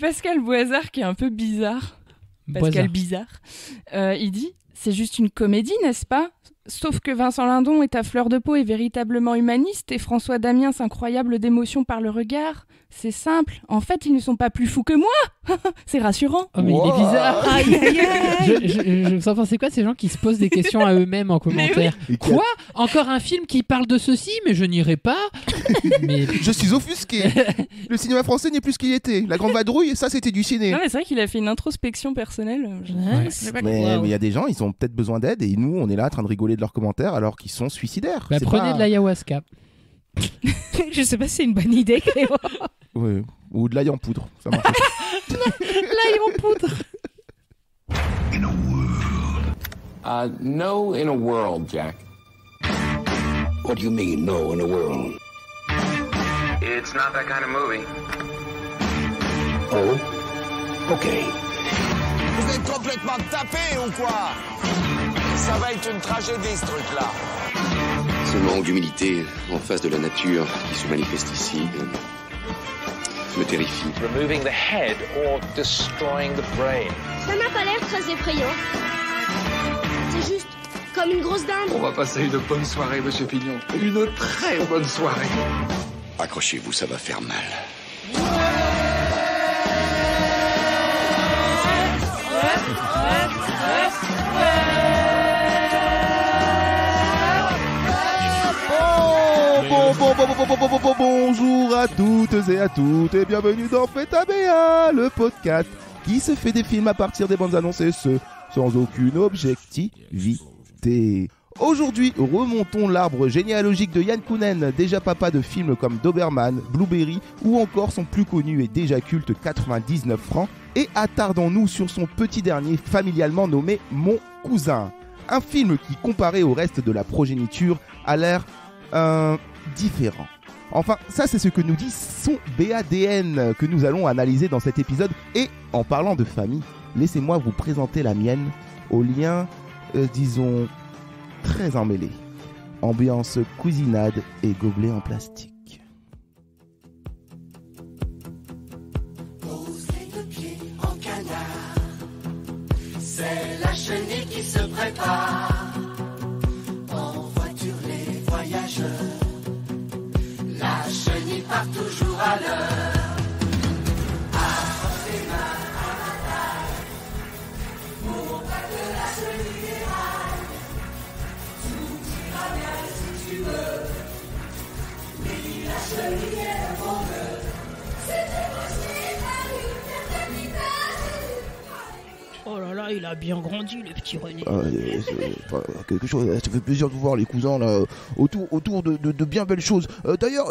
Pascal Boisard, qui est un peu bizarre. Pascal Bizarre. Il dit « C'est juste une comédie, n'est-ce pas ? Sauf que Vincent Lindon est à fleur de peau et véritablement humaniste et François Damiens incroyable d'émotion par le regard. C'est simple. En fait, ils ne sont pas plus fous que moi. C'est rassurant. » Oh, mais il est bizarre. Aïe, aïe, aïe. Je vous en pensez quoi, ces gens qui se posent des questions à eux-mêmes en commentaire? Oui. Quoi? Encore un film qui parle de ceci, mais je n'irai pas. Mais... Je suis offusqué. Le cinéma français n'est plus ce qu'il était. La Grande Vadrouille, ça c'était du ciné. Non, mais c'est vrai qu'il a fait une introspection personnelle. Ouais. Je sais pas Mais quoi. il y a des gens, ils ont peut-être besoin d'aide et nous, on est là en train de rigoler de leurs commentaires alors qu'ils sont suicidaires. Bah, C'est prenez pas- de l'ayahuasca. Je sais pas si c'est une bonne idée, Clément. Ouais. Ou de l'ail en poudre. Ça marche. L'ail en poudre. No in a world, Jack. What do you mean, no in a world? It's not that kind of movie. Oh? Okay. Vous êtes complètement tapé ou quoi? Ça va être une tragédie, ce truc-là. Ce manque d'humilité en face de la nature qui se manifeste ici me terrifie. Removing the head or destroying the brain. Ça n'a pas l'air très effrayant. C'est juste comme une grosse dinde. On va passer une bonne soirée, Monsieur Pignon. Une très bonne soirée. Accrochez-vous, ça va faire mal. Bonjour à toutes et à toutes et bienvenue dans Feta BA, le podcast qui se fait des films à partir des bandes annonces et ce, sans aucune objectivité. Aujourd'hui, remontons l'arbre généalogique de Yann Kounen, déjà papa de films comme Doberman, Blueberry ou encore son plus connu et déjà culte 99 francs, et attardons-nous sur son petit dernier familialement nommé Mon Cousin. Un film qui, comparé au reste de la progéniture, a l'air différent. Enfin, ça c'est ce que nous dit son BADN que nous allons analyser dans cet épisode. Et en parlant de famille, laissez-moi vous présenter la mienne au lien, disons, très emmêlé. Ambiance cousinade et gobelet en plastique. Poser le pied en canard, c'est la chenille qui se prépare. En voiture les voyageurs, la chenille part toujours à l'heure. Approche tes mains à la taille, pour pas que la chenille déraille. Tout ira bien si tu veux, oui la chenille est le bon nœud. C'était possible, Oh là là, il a bien grandi, le petit René. C'est quelque chose, ça fait plaisir de vous voir les cousins là, autour de bien belles choses. D'ailleurs,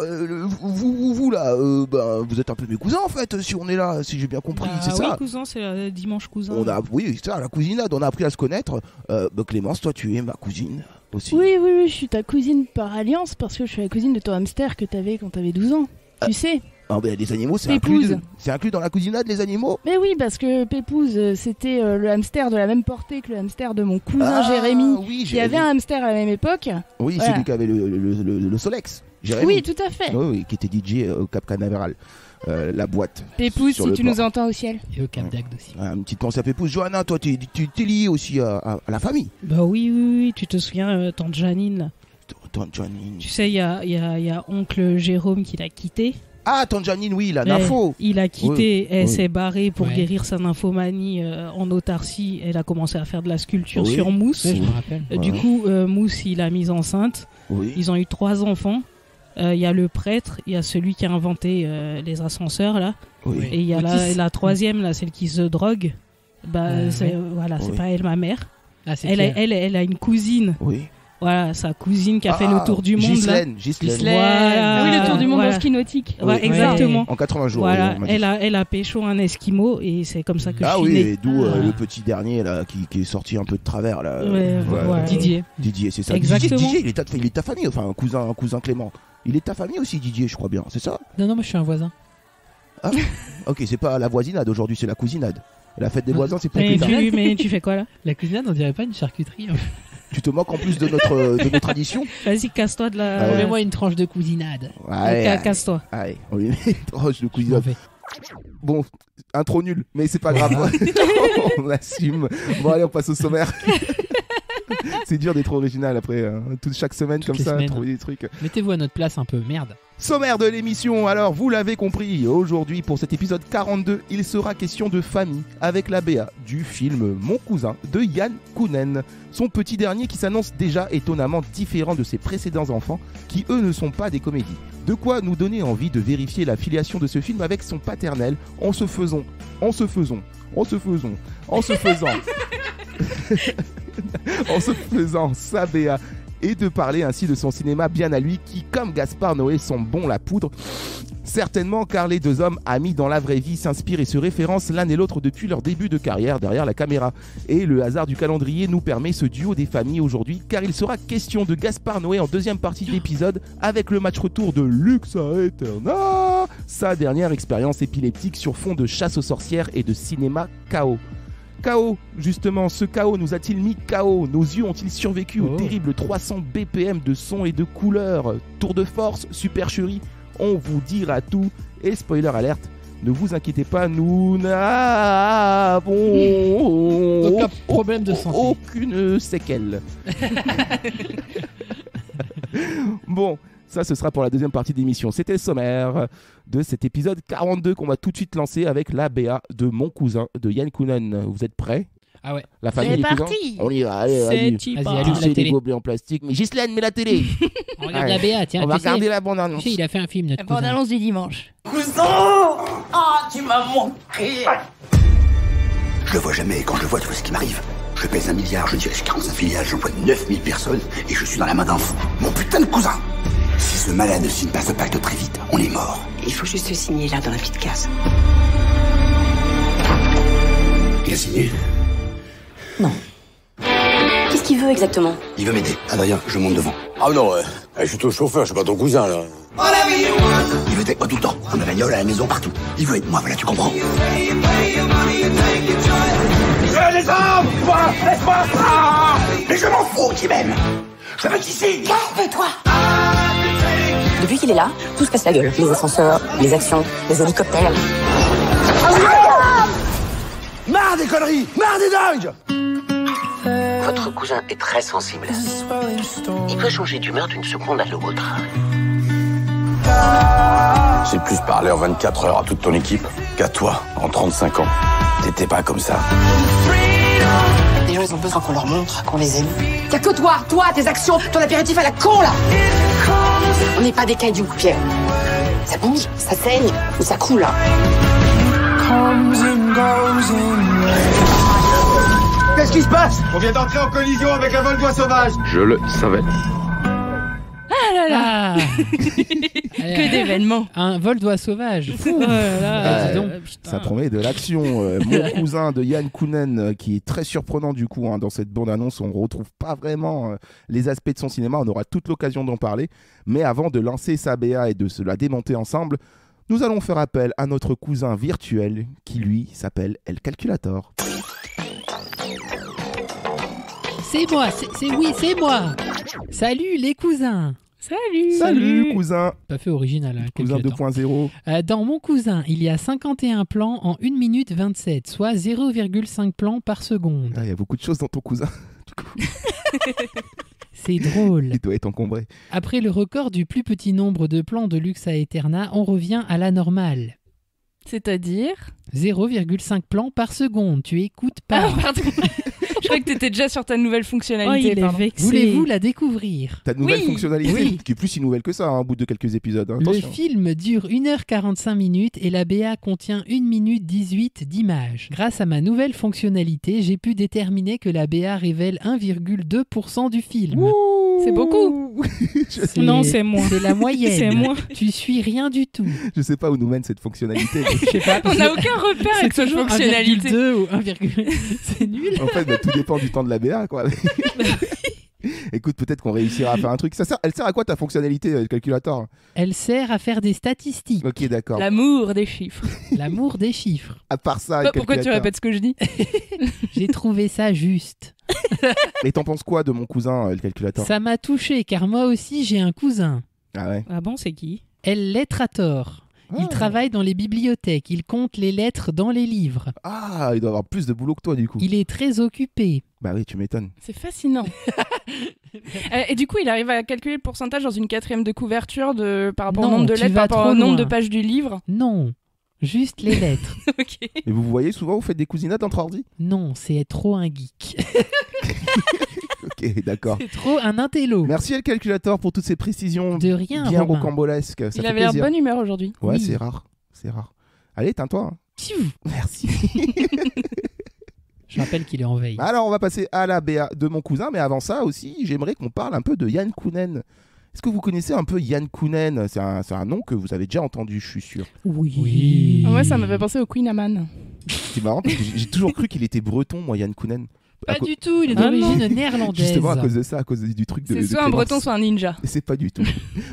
vous là, vous êtes un peu mes cousins en fait, si on est là, si j'ai bien compris, c'est oui, ça. cousin, c'est le dimanche cousin. Oui, c'est ça, la cousinade, on a appris à se connaître. Clémence, toi tu es ma cousine aussi. Oui, je suis ta cousine par alliance parce que je suis la cousine de ton hamster que t'avais quand t'avais 12 ans. Tu sais. Ah ben les animaux c'est Pépouze. inclus dans la cousinade les animaux. Mais oui, parce que Pépouze, c'était le hamster de la même portée que le hamster de mon cousin Jérémy. Oui, qui avait un hamster à la même époque. Oui, Voilà. celui qui avait le Solex. Jérémy. Oui, tout à fait. Oui, qui était DJ au Cap Canaveral. La boîte. Pépouze, sur si le tu port. nous entends au ciel. Et au Cap d'Agde aussi. Une petite pensée à Pépouze. Johanna, toi t'es liée aussi à la famille. Bah oui, tu te souviens, tante Janine là. Tante Janine. Tu sais, il y a oncle Jérôme qui l'a quitté. Ah, Tante Janine, oui, la nympho. Il a quitté, elle oui. s'est barrée pour Ouais. guérir sa nymphomanie en autarcie. Elle a commencé à faire de la sculpture Oui. sur mousse. Ouais, je me rappelle. Du Ouais. coup, Mousse, il l'a mise enceinte. Oui. Ils ont eu 3 enfants. Il y a le prêtre, il y a celui qui a inventé les ascenseurs là. Oui. Et il y a Otis. la troisième, là, celle qui se drogue. Bah, c'est ouais. voilà, c'est Oui. pas elle, ma mère. Ah, c'est Elle, clair. elle a une cousine. Oui. Voilà, sa cousine qui a fait le tour du monde. Là. Ghislaine. Voilà. Ah oui, le tour du monde Voilà. en ski nautique. Ouais, Oui. exactement. En 80 jours. Voilà, on m'a dit. elle a pécho un esquimau et c'est comme ça que Ah je suis oui, né. et d'où le petit dernier là qui est sorti un peu de travers là. Ouais, voilà. Didier. Didier, c'est ça. Exactement. Didier, il est de ta famille, enfin un cousin Clément. Il est de ta famille aussi, Didier, je crois bien, c'est ça? Non, moi je suis un voisin. Ah, ok, c'est pas la voisinade aujourd'hui, c'est la cousinade. La fête des voisins, c'est pour Mais plus tard. mais tu fais quoi là? La cousinade, on dirait pas une charcuterie. Tu te moques en plus de nos traditions. Vas-y, casse-toi de la. Ah ouais. Mets-moi une tranche de cousinade. Ouais, Casse-toi. allez, on lui met une tranche de Je m'en cousinade. vais. Bon, intro nul, mais c'est pas grave. On assume. Bon, allez, on passe au sommaire. C'est dur d'être original après, chaque semaine Toutes comme ça, semaines. trouver des trucs. Mettez-vous à notre place un peu, merde. Sommaire de l'émission, alors vous l'avez compris, aujourd'hui pour cet épisode 42, il sera question de famille avec la BA du film Mon cousin de Yann Kounen. Son petit dernier qui s'annonce déjà étonnamment différent de ses précédents enfants qui eux ne sont pas des comédies. De quoi nous donner envie de vérifier la filiation de ce film avec son paternel en se faisant sa BA et de parler ainsi de son cinéma bien à lui qui, comme Gaspard Noé, sont bons la poudre. Certainement car les deux hommes amis dans la vraie vie s'inspirent et se référencent l'un et l'autre depuis leur début de carrière derrière la caméra. Et le hasard du calendrier nous permet ce duo des familles aujourd'hui car il sera question de Gaspard Noé en deuxième partie de l'épisode avec le match retour de Lux Aeterna, sa dernière expérience épileptique sur fond de chasse aux sorcières et de cinéma chaos. Chaos, justement, ce chaos nous a-t-il mis KO? Nos yeux ont-ils survécu au terrible 300 BPM de son et de couleurs? Tour de force, supercherie, on vous dira tout. Et spoiler alerte, ne vous inquiétez pas, nous n'avons Aucun problème de santé. aucune séquelle. Bon, ça ce sera pour la deuxième partie de l'émission. C'était le sommaire de cet épisode 42 qu'on va tout de suite lancer avec la BA de Mon cousin de Yann Kounen. Vous êtes prêts? Ah ouais. La famille, C'est les cousins parti. On y va, allez, vas-y. Vas-y, allume la Touchez les télé. gobelets en plastique. Mais Ghislaine, mets la télé. On regarde la BA, tiens. On va tu sais, regarder la bande-annonce. tu sais, il a fait un film, notre La cousin. bande-annonce du dimanche. Tu m'as manqué. Je le vois jamais, et quand je le vois, tu vois ce qui m'arrive. Je pèse 1 milliard, je dirige 45 filiales, j'emploie 9000 personnes, et je suis dans la main d'un fou. Mon putain de cousin. Si ce malade ne signe pas ce pacte très vite, on est mort. Il faut juste le signer là dans la petite case. Il a signé? Non. Qu'est-ce qu'il veut exactement? Il veut m'aider. Adrien, je monte devant. Ah non, je suis ton chauffeur, je suis pas ton cousin là. Il veut être avec moi tout le temps, dans ma bagnole, à la maison, partout. Il veut être moi, voilà, tu comprends? Les hommes, laisse-moi. Mais je m'en fous qu'il m'aime. Je veux qu'il signe. Calme-toi. Depuis qu'il est là, tout se casse la gueule. Les ascenseurs, les actions, les hélicoptères. Marre des conneries, marre des dingues. Votre cousin est très sensible. Il peut changer d'humeur d'une seconde à l'autre. J'ai plus parlé en 24 heures à toute ton équipe qu'à toi en 35 ans. T'étais pas comme ça. Les gens, ils ont besoin qu'on leur montre qu'on les aime. Y'a que toi, tes actions, ton apéritif à la con, là. On n'est pas des cailloux, Pierre. Ça bouge, ça saigne, ou ça coule, là. Qu'est-ce qui se passe? On vient d'entrer en collision avec un vol d'oie sauvage. Je le savais. Ah là là. Ah Que d'événements. Un vol d'oie sauvage. Fou. Dis donc. Ça promet de l'action. Mon cousin de Yann Kounen, qui est très surprenant du coup. Dans cette bande-annonce, on ne retrouve pas vraiment les aspects de son cinéma. On aura toute l'occasion d'en parler. Mais avant de lancer sa BA et de se la démonter ensemble, nous allons faire appel à notre cousin virtuel qui, lui, s'appelle El Calculator. C'est moi, c'est moi. Salut les cousins. Salut cousin. Pas fait original, hein, Cousin calculateur. 2.0. Dans Mon cousin, il y a 51 plans en 1 minute 27, soit 0,5 plans par seconde. Il y a beaucoup de choses dans ton cousin. Du coup, C'est drôle. il doit être encombré. Après le record du plus petit nombre de plans de Lux Aeterna, on revient à la normale. C'est-à-dire 0,5 plans par seconde. Tu écoutes pas. Ah, pardon. Je crois que t'étais déjà sur ta nouvelle Oh, fonctionnalité. il est pardon. vexé. Voulez-vous la découvrir? Ta nouvelle Oui. fonctionnalité, Oui. qui est plus si nouvelle que ça, au bout de quelques épisodes. Hein. Le Attention. film dure 1h45 minutes et la BA contient 1 minute 18 d'images. Grâce à ma nouvelle fonctionnalité, j'ai pu déterminer que la BA révèle 1,2% du film. C'est beaucoup. Non, c'est moi. C'est la moyenne. C'est moi. Tu suis rien du tout. Je sais pas où nous mène cette fonctionnalité. Je sais pas. On n'a aucun repère avec cette toujours fonctionnalité. 1,2 ou 1, c'est nul. En fait, tout dépend du temps de la BA, quoi. Écoute, peut-être qu'on réussira à faire un truc. Elle sert à quoi ta fonctionnalité, le calculateur? Elle sert à faire des statistiques. Ok, d'accord. L'amour des chiffres. L'amour des chiffres. À part ça, le Pourquoi tu calculateur. répètes ce que je dis? J'ai trouvé ça juste. Et t'en penses quoi de mon cousin, le calculateur? Ça m'a touché car moi aussi j'ai un cousin. Ah ouais. Ah bon, c'est qui? El Letrator. Il travaille dans les bibliothèques, il compte les lettres dans les livres. Ah, il doit avoir plus de boulot que toi du coup. Il est très occupé. Bah oui, tu m'étonnes. C'est fascinant. Et du coup, il arrive à calculer le pourcentage dans une 4e de couverture par rapport au nombre de lettres, par rapport au nombre de pages du livre. Non, juste les lettres. Ok. Et vous voyez souvent, vous faites des cousinades entre ordi? Non, c'est trop un geek. Ok, d'accord. C'est trop un intello. Merci à le calculateur pour toutes ces précisions de rien, bien Romain. rocambolesques. Ça il fait avait l'air de plaisir. bonne humeur aujourd'hui. Ouais, Oui. c'est rare. C'est rare. Allez, éteins-toi. Hein. Merci. Je rappelle qu'il est en veille. Alors, on va passer à la BA de mon cousin, mais avant ça aussi, j'aimerais qu'on parle un peu de Yann Kounen. Est-ce que vous connaissez un peu Yann Kounen? C'est un nom que vous avez déjà entendu, je suis sûr. Oui. Moi, ça m'avait pensé au Queen Amman. C'est marrant parce que j'ai toujours cru qu'il était breton, moi, Yann Kounen. Pas du tout, il est d'origine néerlandaise. Justement à cause de ça, à cause du truc de. C'est soit un breton, soit un ninja. Et c'est pas du tout.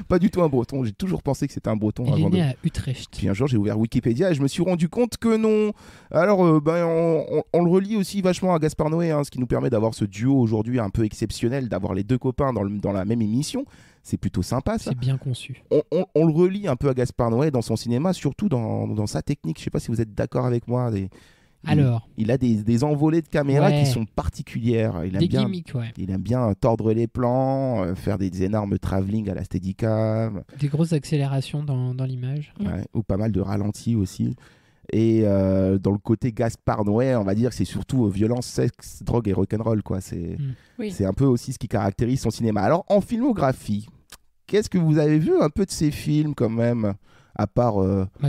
Pas du tout un breton. J'ai toujours pensé que c'était un breton. Il est avant né à Utrecht. Puis un jour, j'ai ouvert Wikipédia et je me suis rendu compte que non. Alors, on le relie aussi vachement à Gaspard Noé, hein, ce qui nous permet d'avoir ce duo aujourd'hui un peu exceptionnel, d'avoir les deux copains dans la même émission. C'est plutôt sympa, ça. C'est bien conçu. On le relie un peu à Gaspard Noé dans son cinéma, surtout dans sa technique. Je sais pas si vous êtes d'accord avec moi. Alors, il a des envolées de caméra ouais. qui sont particulières. Des gimmicks, ouais. Il aime bien tordre les plans, faire des énormes travelling à la Steadicam. Des grosses accélérations dans l'image. Ouais, ou pas mal de ralentis aussi. Et dans le côté Gaspard Noé, on va dire que c'est surtout violence, sexe, drogue et rock'n'roll, quoi. C'est un peu aussi ce qui caractérise son cinéma. Alors, en filmographie, qu'est-ce que vous avez vu un peu de ces films quand même? À part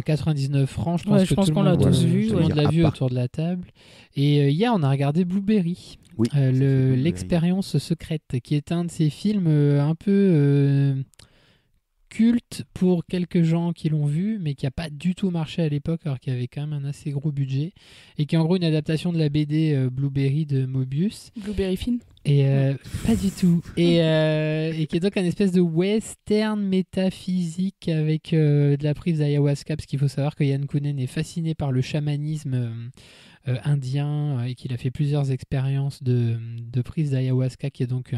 99 francs, je pense qu'on l'a tous vu. Tout le monde l'a vu autour de la table. Et hier, on a regardé Blueberry, oui, l'expérience secrète, qui est un de ces films un peu culte pour quelques gens qui l'ont vu, mais qui n'a pas du tout marché à l'époque, alors qu'il y avait quand même un assez gros budget, et qui est en gros une adaptation de la BD Blueberry de Mobius. Blueberry film. Et pas du tout. Et qui est donc un espèce de western métaphysique avec de la prise d'ayahuasca, parce qu'il faut savoir que Yann Kounen est fasciné par le chamanisme indien et qu'il a fait plusieurs expériences de prise d'ayahuasca, qui est donc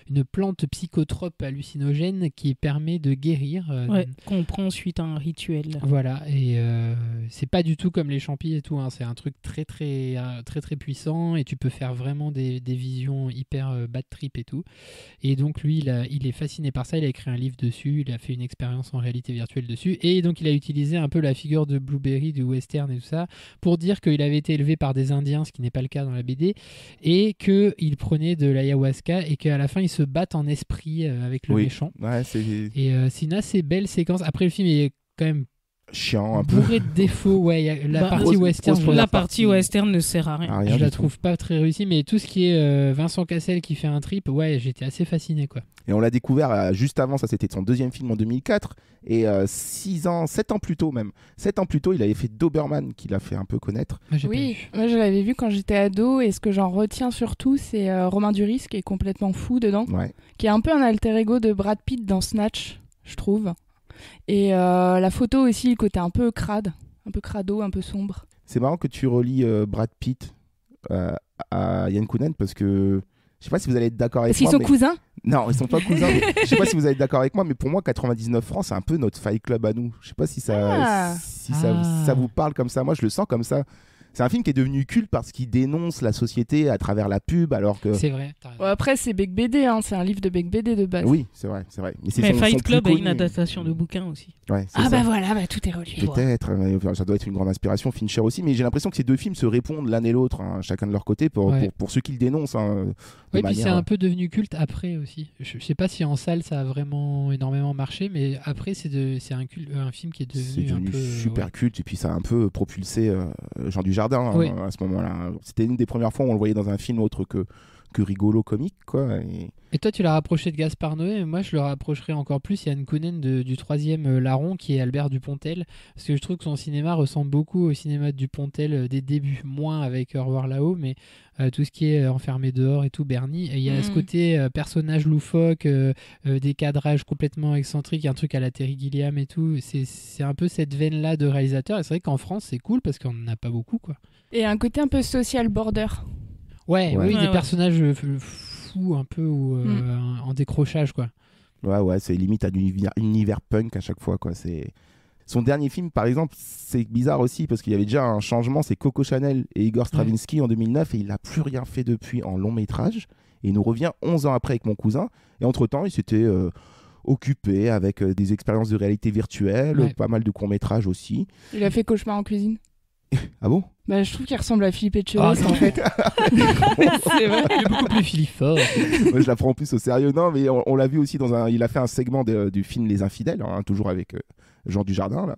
une plante psychotrope hallucinogène qui permet de guérir. Qu'on prend suite à un rituel. Voilà, et c'est pas du tout comme les champis et tout, hein. C'est un truc très très puissant et tu peux faire vraiment des visions hyper bad trip et tout. Et donc lui, il est fasciné par ça, il a écrit un livre dessus, il a fait une expérience en réalité virtuelle dessus, et donc il a utilisé un peu la figure de Blueberry, du western et tout ça, pour dire qu'il avait été élevé par des Indiens, ce qui n'est pas le cas dans la BD, et qu'il prenait de l'ayahuasca et qu'à la fin ils se battent en esprit avec le méchant. Ouais, et c'est une assez belle séquence. Après, le film est quand même chiant, un peu bourré de défauts. Ouais, la partie western, la partie western ne sert à rien. Je la trouve pas très réussie, mais tout ce qui est Vincent Cassel qui fait un trip, ouais, j'étais assez fasciné, quoi. Et on l'a découvert juste avant, ça c'était son deuxième film en 2004, et 7 ans plus tôt, il avait fait Doberman, qui l'a fait un peu connaître. Oui, moi je l'avais vu quand j'étais ado, et ce que j'en retiens surtout, c'est Romain Duris, qui est complètement fou dedans, qui est un peu un alter ego de Brad Pitt dans Snatch, je trouve. Et la photo aussi, le côté un peu crade, un peu crado, un peu sombre. C'est marrant que tu relis Brad Pitt à Yann Kounen, parce que je sais pas si vous allez être d'accord avec moi. Parce qu'ils sont cousins ? Non, ils sont pas cousins. Je sais pas si vous allez être d'accord avec moi, mais pour moi, 99 francs, c'est un peu notre Fight Club à nous. Je sais pas si ça vous parle comme ça. Moi, je le sens comme ça. C'est un film qui est devenu culte parce qu'il dénonce la société à travers la pub, alors que... C'est vrai. Après, c'est Beck BD, hein. C'est un livre de Beck BD de base. Oui, c'est vrai. Mais Fight Club a une adaptation de bouquin aussi. Ouais, bah voilà, tout est relié. Peut-être, ça doit être une grande inspiration, Fincher aussi, mais j'ai l'impression que ces deux films se répondent l'un et l'autre, hein, chacun de leur côté, pour ceux qui le dénoncent. Hein, oui, puis c'est un peu devenu culte après aussi. Je sais pas si en salle ça a vraiment énormément marché, mais après c'est un film qui est devenu un peu super culte, et puis ça a un peu propulsé Jean Dujardin à ce moment-là. C'était une des premières fois où on le voyait dans un film autre que rigolo comique, quoi. Et toi, tu l'as rapproché de Gaspard Noé, mais moi je le rapprocherais encore plus Yann Kounen du troisième larron, qui est Albert Dupontel, parce que je trouve que son cinéma ressemble beaucoup au cinéma de Dupontel des débuts, moins avec Au revoir là-haut, mais tout ce qui est Enfermé dehors et tout, Bernie. Et il y a ce côté personnage loufoque, des cadrages complètement excentriques, un truc à la Terry Gilliam et tout. C'est un peu cette veine-là de réalisateur, et c'est vrai qu'en France c'est cool parce qu'on n'en a pas beaucoup, quoi. Et un côté un peu social border. Oui, des personnages fous un peu ou en décrochage, quoi. Ouais, c'est limite à l'univers punk à chaque fois, quoi. Son dernier film, par exemple, c'est bizarre aussi parce qu'il y avait déjà un changement, c'est Coco Chanel et Igor Stravinsky en 2009 et il n'a plus rien fait depuis en long métrage. Et il nous revient 11 ans après avec Mon cousin. Et entre-temps, il s'était occupé avec des expériences de réalité virtuelle, pas mal de courts-métrages aussi. Il a fait Cauchemar en cuisine. Ah bon? Bah, je trouve qu'il ressemble à Philippe Etchebest en fait. C'est vrai, il est beaucoup plus Philippe-fort. Moi, je la prends plus au sérieux. Non, mais on l'a vu aussi il a fait un segment du film Les Infidèles, hein, toujours avec Jean Dujardin, là,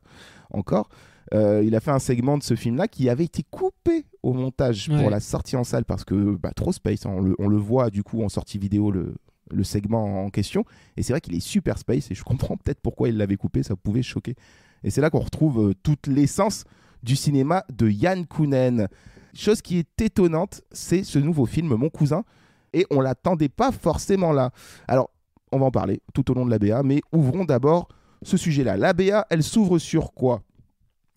encore. Il a fait un segment de ce film-là qui avait été coupé au montage pour la sortie en salle parce que trop space. Hein, on le voit du coup en sortie vidéo, le segment en question. Et c'est vrai qu'il est super space et je comprends peut-être pourquoi il l'avait coupé, ça pouvait choquer. Et c'est là qu'on retrouve toute l'essence du cinéma de Yann Kounen. Chose qui est étonnante, c'est ce nouveau film Mon cousin. Et on l'attendait pas forcément là. Alors, on va en parler tout au long de la BA, mais ouvrons d'abord ce sujet-là. La BA, elle s'ouvre sur quoi?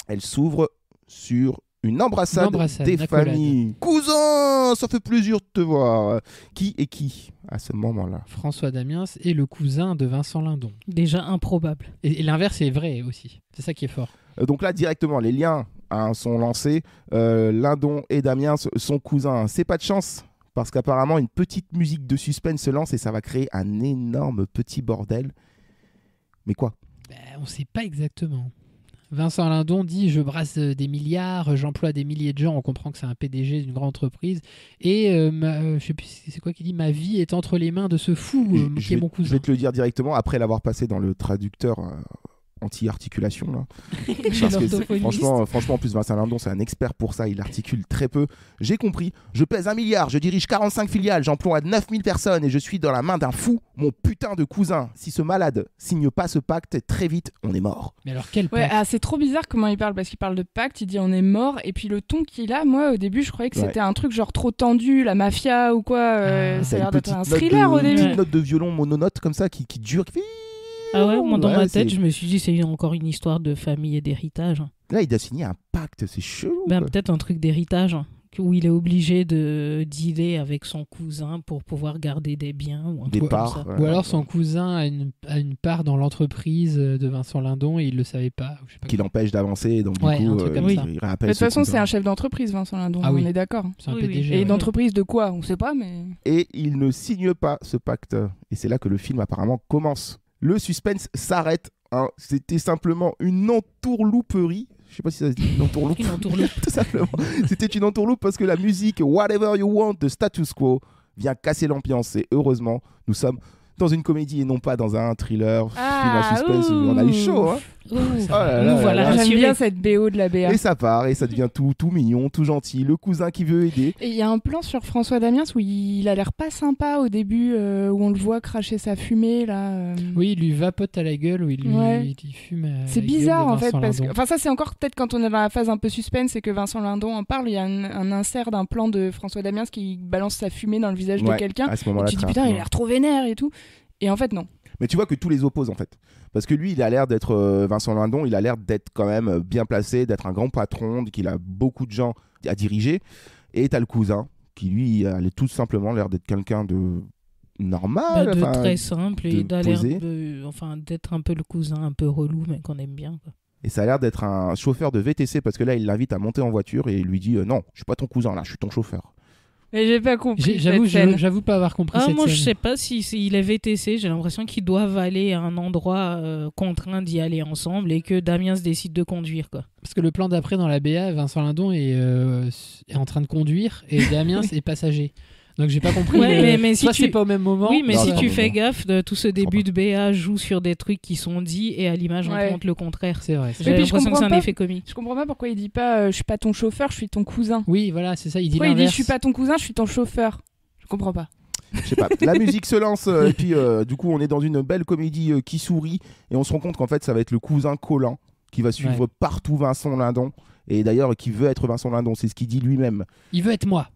Elle s'ouvre sur une embrassade des familles. Cousin, ça fait plaisir de te voir. Qui est qui à ce moment-là? François Damiens et le cousin de Vincent Lindon. Déjà improbable. Et l'inverse est vrai aussi. C'est ça qui est fort. Donc là, directement, les liens sont lancés. Lindon et Damiens sont cousins. C'est pas de chance, parce qu'apparemment, une petite musique de suspense se lance et ça va créer un énorme petit bordel. Mais quoi? On sait pas exactement. Vincent Lindon dit « Je brasse des milliards, j'emploie des milliers de gens. » On comprend que c'est un PDG d'une grande entreprise. Et je sais plus c'est quoi qu'il dit « Ma vie est entre les mains de ce fou qui est mon cousin. » Je vais te le dire directement, après l'avoir passé dans le traducteur anti-articulation. Là. Parce que franchement, en plus, Vincent Lindon, c'est un expert pour ça. Il articule très peu. J'ai compris. Je pèse 1 milliard, je dirige 45 filiales, j'emploie 9000 personnes et je suis dans la main d'un fou, mon putain de cousin. Si ce malade signe pas ce pacte, très vite, on est mort. Mais alors, quel pacte? C'est trop bizarre comment il parle, parce qu'il parle de pacte, il dit on est mort, et puis le ton qu'il a, moi, au début, je croyais que c'était un truc genre trop tendu, la mafia ou quoi. Ça a l'air d'être un thriller au début. Une note de violon mononote comme ça qui dure, qui fait... Ah ouais, moi dans ma tête, je me suis dit c'est encore une histoire de famille et d'héritage. Là, il a signé un pacte, c'est chelou. Peut-être un truc d'héritage, où il est obligé de dealer avec son cousin pour pouvoir garder des biens ou un des truc parts, comme ça. Ou alors son cousin a une part dans l'entreprise de Vincent Lindon et il le savait pas. Qui l'empêche d'avancer, donc du coup, il rappelle. De toute façon, c'est un chef d'entreprise, Vincent Lindon, on est d'accord. C'est un PDG. Et d'entreprise de quoi? On sait pas, mais... Et il ne signe pas ce pacte. Et c'est là que le film apparemment commence. Le suspense s'arrête. Hein. C'était simplement une entourlouperie. Je sais pas si ça se dit une entourloupe. Une entourloupe. Tout simplement. C'était une entourloupe parce que la musique Whatever You Want de Status Quo vient casser l'ambiance. Et heureusement, nous sommes dans une comédie et non pas dans un thriller, film à suspense où on a eu chaud. Hein. J'aime bien cette BO de la BA. Et ça part et ça devient tout mignon, tout gentil. Le cousin qui veut aider. Et il y a un plan sur François Damiens où il a l'air pas sympa au début, où on le voit cracher sa fumée là. Oui, il lui vapote à la gueule, ou il fume. C'est bizarre en fait, parce que ça c'est encore peut-être quand on est dans la phase un peu suspense et que Vincent Lindon en parle. Il y a un insert d'un plan de François Damiens qui balance sa fumée dans le visage de quelqu'un. À ce moment-là, tu te dis putain, il a l'air trop vénère et tout. Et en fait non. Mais tu vois que tous les opposent en fait. Parce que lui, il a l'air d'être, Vincent Lindon, il a l'air d'être quand même bien placé, d'être un grand patron, qu'il a beaucoup de gens à diriger. Et t'as le cousin, qui lui a tout simplement l'air d'être quelqu'un de normal. De très simple et d'être un peu le cousin un peu relou, mais qu'on aime bien. Quoi. Et ça a l'air d'être un chauffeur de VTC, parce que là, il l'invite à monter en voiture et il lui dit non, je suis pas ton cousin là, je suis ton chauffeur. Mais j'ai pas compris. J'avoue pas avoir compris cette scène. Moi, je sais pas si il est VTC. J'ai l'impression qu'ils doivent aller à un endroit contraint d'y aller ensemble et que Damiens décide de conduire. Quoi. Parce que le plan d'après dans la BA, Vincent Lindon est en train de conduire et Damiens est passager. Donc j'ai pas compris. Mais si c'est pas au même moment. Oui, mais si tu fais gaffe, tout ce début de BA joue sur des trucs qui sont dits et à l'image on te montre le contraire. C'est vrai. J'ai l'impression que c'est un effet comique. Je comprends pas pourquoi il dit pas je suis pas ton chauffeur, je suis ton cousin. Oui, voilà, c'est ça. Il dit pourquoi il dit je suis pas ton cousin, je suis ton chauffeur. Je comprends pas. Je sais pas. La musique se lance et puis du coup on est dans une belle comédie qui sourit et on se rend compte qu'en fait ça va être le cousin collant qui va suivre partout Vincent Lindon et d'ailleurs qui veut être Vincent Lindon, c'est ce qu'il dit lui-même. Il veut être moi.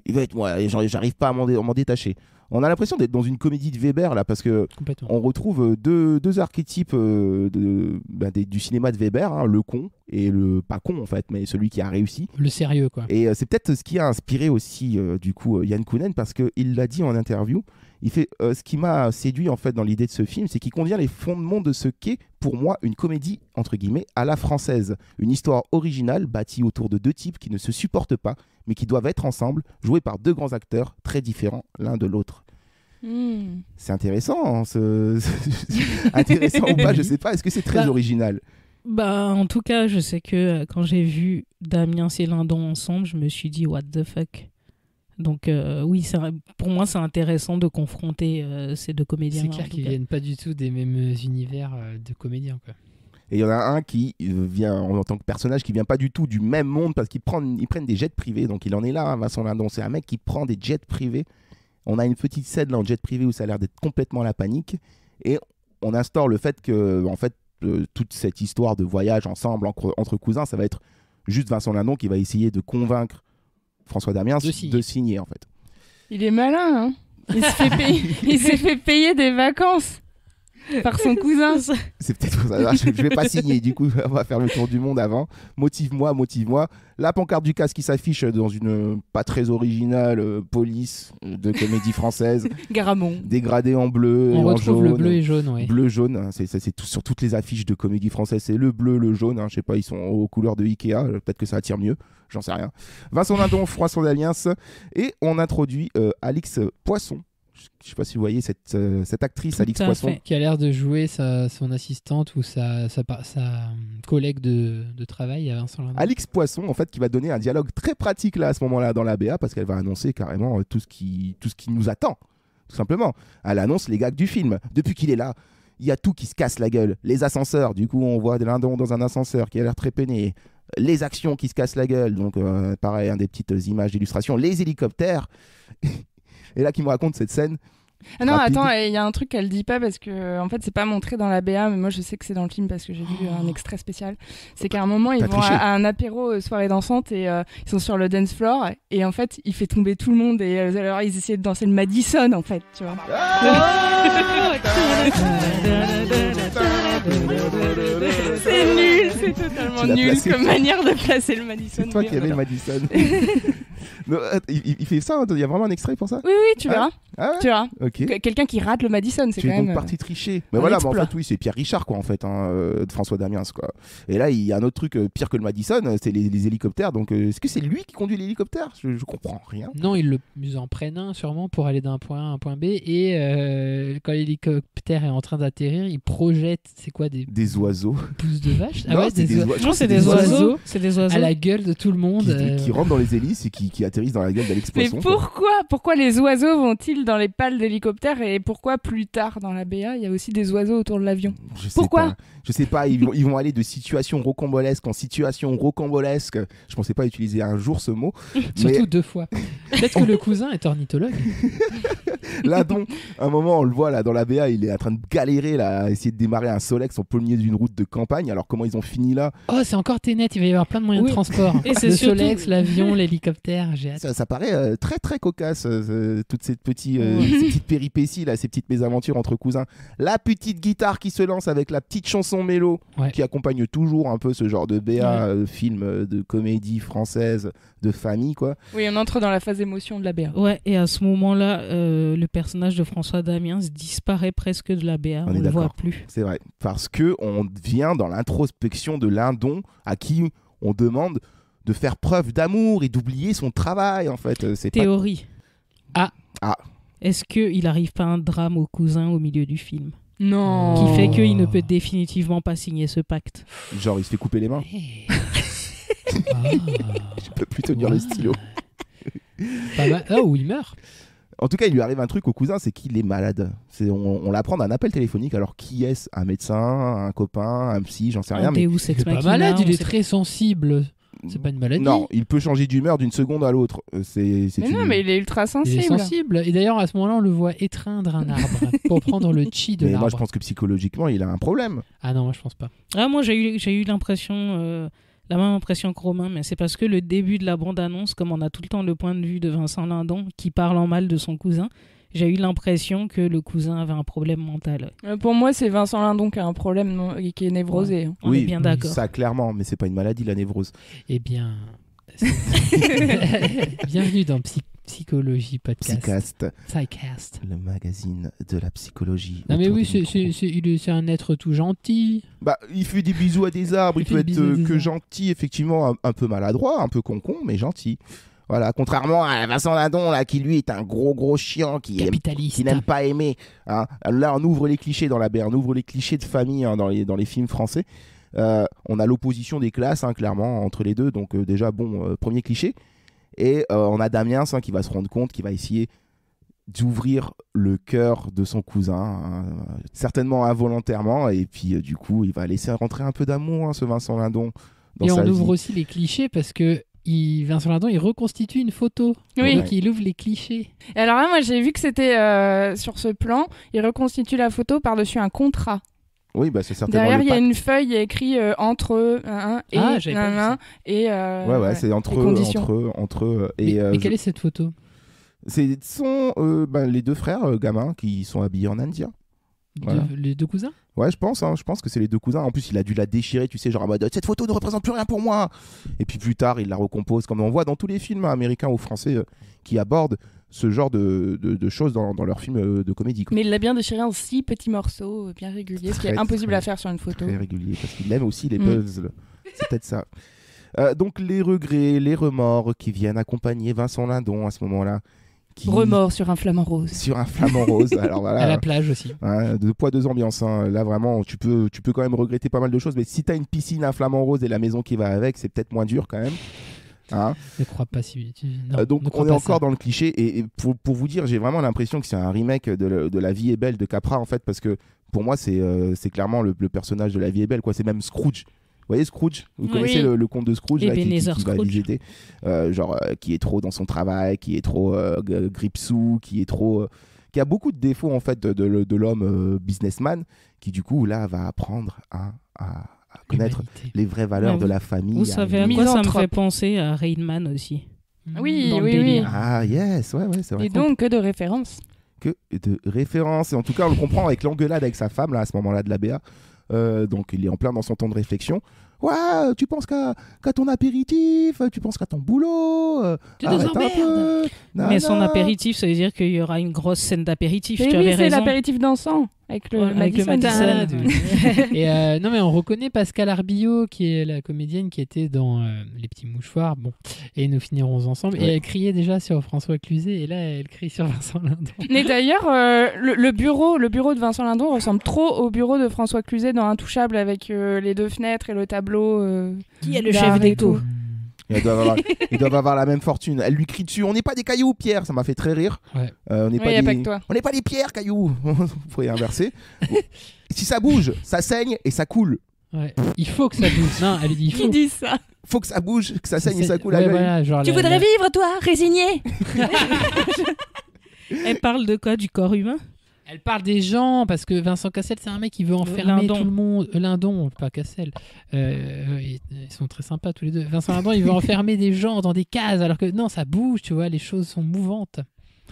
Il va être moi, et j'arrive pas à m'en détacher. On a l'impression d'être dans une comédie de Weber là, parce que on retrouve deux archétypes du cinéma de Weber, hein, le con et le pas con en fait, mais celui qui a réussi. Le sérieux quoi. Et c'est peut-être ce qui a inspiré aussi du coup Yann Kounen, parce qu'il l'a dit en interview, Ce qui m'a séduit en fait dans l'idée de ce film, c'est qu'il contient les fondements de ce qu'est pour moi une comédie entre guillemets à la française, une histoire originale bâtie autour de deux types qui ne se supportent pas, mais qui doivent être ensemble, joués par deux grands acteurs très différents l'un de l'autre. C'est intéressant, intéressant ou pas, je sais pas. Est-ce que c'est très original? En tout cas, je sais que quand j'ai vu Damiens et Lindon ensemble, je me suis dit what the fuck. Donc oui, pour moi, c'est intéressant de confronter ces deux comédiens. C'est clair qu'ils viennent pas du tout des mêmes univers de comédiens, quoi. Et il y en a un qui vient en tant que personnage qui vient pas du tout du même monde parce qu'ils prennent des jets privés. Donc il en est là, hein, Vincent Lindon. C'est un mec qui prend des jets privés. On a une petite scène là en jet privé où ça a l'air d'être complètement la panique. Et on instaure le fait que, en fait, toute cette histoire de voyage ensemble entre cousins, ça va être juste Vincent Lindon qui va essayer de convaincre François Damiens de signer, en fait. Il est malin, hein. Il s'est fait payer des vacances par son cousin. C'est peut-être pour ça. Je vais pas signer, du coup, on va faire le tour du monde avant. Motive-moi. La pancarte du casse qui s'affiche dans une pas très originale police de comédie française. Garamond. Dégradé en bleu. On retrouve jaune, le bleu et jaune, oui. Bleu-jaune, hein, c'est tout, sur toutes les affiches de comédie française, c'est le bleu, le jaune. Hein, je sais pas, ils sont aux couleurs de Ikea, peut-être que ça attire mieux. J'en sais rien. Vincent Lindon, François Damiens, et on introduit Alix Poisson. Je sais pas si vous voyez cette actrice, Alix Poisson. Qui a l'air de jouer son assistante ou sa collègue de travail à Vincent Lindon. Alix Poisson, en fait, qui va donner un dialogue très pratique là, à ce moment-là dans la BA, parce qu'elle va annoncer carrément tout ce qui nous attend, tout simplement. Elle annonce les gags du film. Depuis qu'il est là, il y a tout qui se casse la gueule. Les ascenseurs, du coup, on voit Lindon dans un ascenseur qui a l'air très peiné. Les actions qui se cassent la gueule, donc pareil, des petites images d'illustration. Les hélicoptères. Et là, qui me raconte cette scène. Ah non, attends, il y a un truc qu'elle dit pas parce que en fait c'est pas montré dans la BA, mais moi je sais que c'est dans le film parce que j'ai vu un extrait spécial. C'est qu'à un moment ils vont à un apéro soirée dansante et ils sont sur le dance floor et en fait il fait tomber tout le monde et alors ils essayaient de danser le Madison en fait, tu vois. C'est nul, c'est totalement nul comme manière de placer le Madison. C'est toi qui avais le Madison. Non, il fait ça, il y a vraiment un extrait pour ça? Oui, tu verras. Ah ouais, tu verras. Okay. Quelqu'un qui rate le Madison, c'est tu quand es même. donc parti tricher. Mais voilà, mais en fait, oui, c'est Pierre Richard, quoi, en fait, de François Damiens, quoi. Et là, il y a un autre truc pire que le Madison, c'est les hélicoptères. Donc, est-ce que c'est lui qui conduit l'hélicoptère? Je comprends rien. Non, ils en prennent un sûrement pour aller d'un point A à un point B. Et quand l'hélicoptère est en train d'atterrir, il projette, c'est quoi, des oiseaux. Pousses de vache? Non, ouais, c'est des oiseaux. Non, c'est des oiseaux. C'est des oiseaux. À la gueule de tout le monde. Qui rentrent dans les hélices et qui atterrissent dans la gueule d'Alix Poisson. Mais pourquoi les oiseaux vont-ils dans les pales d'hélicoptère et pourquoi plus tard dans la BA il y a aussi des oiseaux autour de l'avion? Pourquoi? Je sais pas, ils vont aller de situation rocambolesque en situation rocambolesque. Je pensais pas utiliser un jour ce mot. Surtout 2 fois. Peut-être que le cousin est ornithologue. Là donc, un moment on le voit là dans la BA, il est en train de galérer là, à essayer de démarrer un Solex en plein milieu d'une route de campagne. Alors comment ils ont fini là? Oh, c'est encore Ténet, il va y avoir plein de moyens de transport. Et le Solex, l'avion, l'hélicoptère, j'ai hâte. Ça paraît très très cocasse, toutes ces petites péripéties là, ces petites mésaventures entre cousins. La petite guitare qui se lance avec la petite chanson mélo qui accompagne toujours un peu ce genre de BA, film de comédie française de famille, quoi. Oui, on entre dans la phase émotion de la BA. Ouais, et à ce moment-là, le personnage de François Damiens disparaît presque de la BA. On ne le voit plus. C'est vrai, parce qu'on vient dans l'introspection de Lindon à qui on demande de faire preuve d'amour et d'oublier son travail, en fait. C'est théorie. Ah. Est-ce qu'il n'arrive pas un drame au cousin au milieu du film? Non. Qui fait qu'il ne peut définitivement pas signer ce pacte. Genre, il se fait couper les mains. Je peux plus tenir le stylo. Ou il meurt. En tout cas, il lui arrive un truc au cousin, c'est qu'il est malade. On l'apprend d'un appel téléphonique. Alors, qui est-ce? Un médecin, un copain, un psy, j'en sais rien. Mais il est pas malade, il est très sensible. C'est pas une maladie. Non, il peut changer d'humeur d'une seconde à l'autre. Mais il est ultra sensible. Il est sensible. Et d'ailleurs, à ce moment-là, on le voit étreindre un arbre pour prendre le chi de l'arbre. Moi, je pense que psychologiquement, il a un problème. Ah non, moi, je pense pas. Moi, j'ai eu l'impression... la même impression que Romain, mais c'est parce que le début de la bande-annonce, comme on a tout le temps le point de vue de Vincent Lindon qui parle en mal de son cousin, j'ai eu l'impression que le cousin avait un problème mental. Pour moi, c'est Vincent Lindon qui a un problème qui est névrosé. Ouais. On est bien d'accord. Ça clairement, mais c'est pas une maladie, la névrose. Eh bien, bienvenue dans Psychologie Podcast. Psycast. Le magazine de la psychologie. Non mais oui, c'est un être tout gentil. Bah, il fait des bisous à des arbres, il peut être que gentil, effectivement, un peu maladroit, un peu concon, mais gentil. Voilà, contrairement à Vincent Lindon, là, qui lui est un gros chiant qui n'aime pas aimer. Hein. Là, on ouvre les clichés dans la BR, on ouvre les clichés de famille hein, dans les films français. On a l'opposition des classes, hein, clairement, entre les deux. Donc déjà, premier cliché. Et on a Damien qui va se rendre compte, qui va essayer d'ouvrir le cœur de son cousin, hein, certainement involontairement. Et puis, du coup, il va laisser rentrer un peu d'amour, hein, ce Vincent Lindon. Et on ouvre aussi les clichés parce que Vincent Lindon, il reconstitue une photo. Oui. Donc il ouvre les clichés. Et alors là, moi, j'ai vu que c'était sur ce plan, il reconstitue la photo par-dessus un contrat. Oui, bah c'est certainement. Derrière, il y a une feuille, il y a écrit entre et ouais, c'est entre eux. Mais quelle est cette photo? Ce sont les deux frères gamins qui sont habillés en indien. Voilà. Les deux cousins? Ouais, je pense que c'est les deux cousins. En plus, il a dû la déchirer, tu sais, genre en mode cette photo ne représente plus rien pour moi. Et puis plus tard, il la recompose, comme on voit dans tous les films américains ou français qui abordent ce genre de choses dans leurs films de comédie. Quoi. Mais il l'a bien déchiré en 6 petits morceaux bien réguliers, ce qui est impossible à faire sur une photo. Très régulier, parce qu'il aime aussi les puzzles. C'est peut-être ça. Donc les regrets, les remords qui viennent accompagner Vincent Lindon à ce moment-là. Remords sur un flamant rose. Sur un flamant rose. Alors voilà. À la plage aussi. Hein, deux poids, deux ambiances. Hein. Là vraiment, tu peux quand même regretter pas mal de choses. Mais si t'as une piscine, un flamant rose et la maison qui va avec, c'est peut-être moins dur quand même. Hein. Ne crois pas si. Donc on est encore dans le cliché. Et pour vous dire, j'ai vraiment l'impression que c'est un remake de La Vie est belle de Capra en fait, parce que pour moi c'est clairement le personnage de La Vie est belle. Quoi. C'est même Scrooge. Vous voyez Scrooge? Vous connaissez le conte de Scrooge là, qui va les aider, qui est trop dans son travail, qui est trop gripsou, qui a beaucoup de défauts en fait de l'homme businessman, qui du coup là va apprendre à connaître les vraies valeurs de la famille. Vous savez à quoi ça me fait penser à Rain Man aussi? Oui. Ah yes, ouais, c'est vrai. Et donc que de références. Et en tout cas on le comprend avec l'engueulade avec sa femme là à ce moment-là de la BA. Donc il est en plein dans son temps de réflexion. Ouais, tu penses qu'à ton apéritif, tu penses qu'à ton boulot. Tu nous emmerdes. Mais son apéritif, ça veut dire qu'il y aura une grosse scène d'apéritif. Mais oui, c'est l'apéritif dansant avec le Madison. Et non mais on reconnaît Pascal Arbillot qui est la comédienne qui était dans Les Petits Mouchoirs. Bon, et Nous finirons ensemble. Ouais. Et elle criait déjà sur François Cluzet et là elle crie sur Vincent Lindon. Mais d'ailleurs, le bureau de Vincent Lindon ressemble trop au bureau de François Cluzet dans Intouchable avec les deux fenêtres et le tableau. Qui est le chef d'étau? Ils doivent avoir la même fortune. Elle lui crie dessus. On n'est pas des cailloux, Pierre. Ça m'a fait très rire. Ouais. On n'est pas des pierres, cailloux. Vous pourriez inverser. Bon. Si ça bouge, ça saigne et ça coule. Ouais. Il faut que ça bouge. Non, elle dit il faut. Qui dit ça? Faut que ça bouge, que ça saigne et ça coule. Ouais, voilà, genre tu voudrais vivre, toi, résigné? Elle parle de quoi? Du corps humain? Elle parle des gens, parce que Vincent Cassel, c'est un mec qui veut enfermer tout le monde. Lindon, pas Cassel. Ils sont très sympas tous les deux. Vincent Lindon, il veut enfermer des gens dans des cases, alors que non, ça bouge, tu vois, les choses sont mouvantes.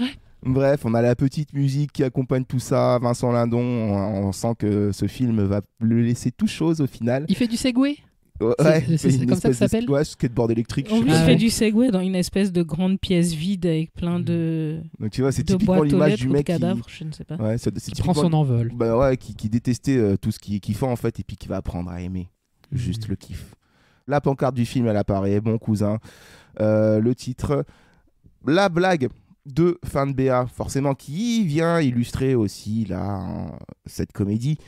Ouais. Bref, on a la petite musique qui accompagne tout ça. Vincent Lindon, on sent que ce film va le laisser tout chose au final. Il fait du segway. Ouais, c'est comme ça que ça s'appelle. Ouais, skateboard électrique. En plus, il fait du segway dans une espèce de grande pièce vide avec plein de. Donc tu vois, c'est typiquement l'image du mec cadavre, je ne sais pas. Ouais, qui prend son envol. Bah ouais, qui détestait tout ce qui est kiffant en fait, et puis qui va apprendre à aimer juste le kiff. La pancarte du film, elle apparaît, Mon cousin. Le titre, la blague de fin de BA, forcément, qui vient illustrer aussi là cette comédie,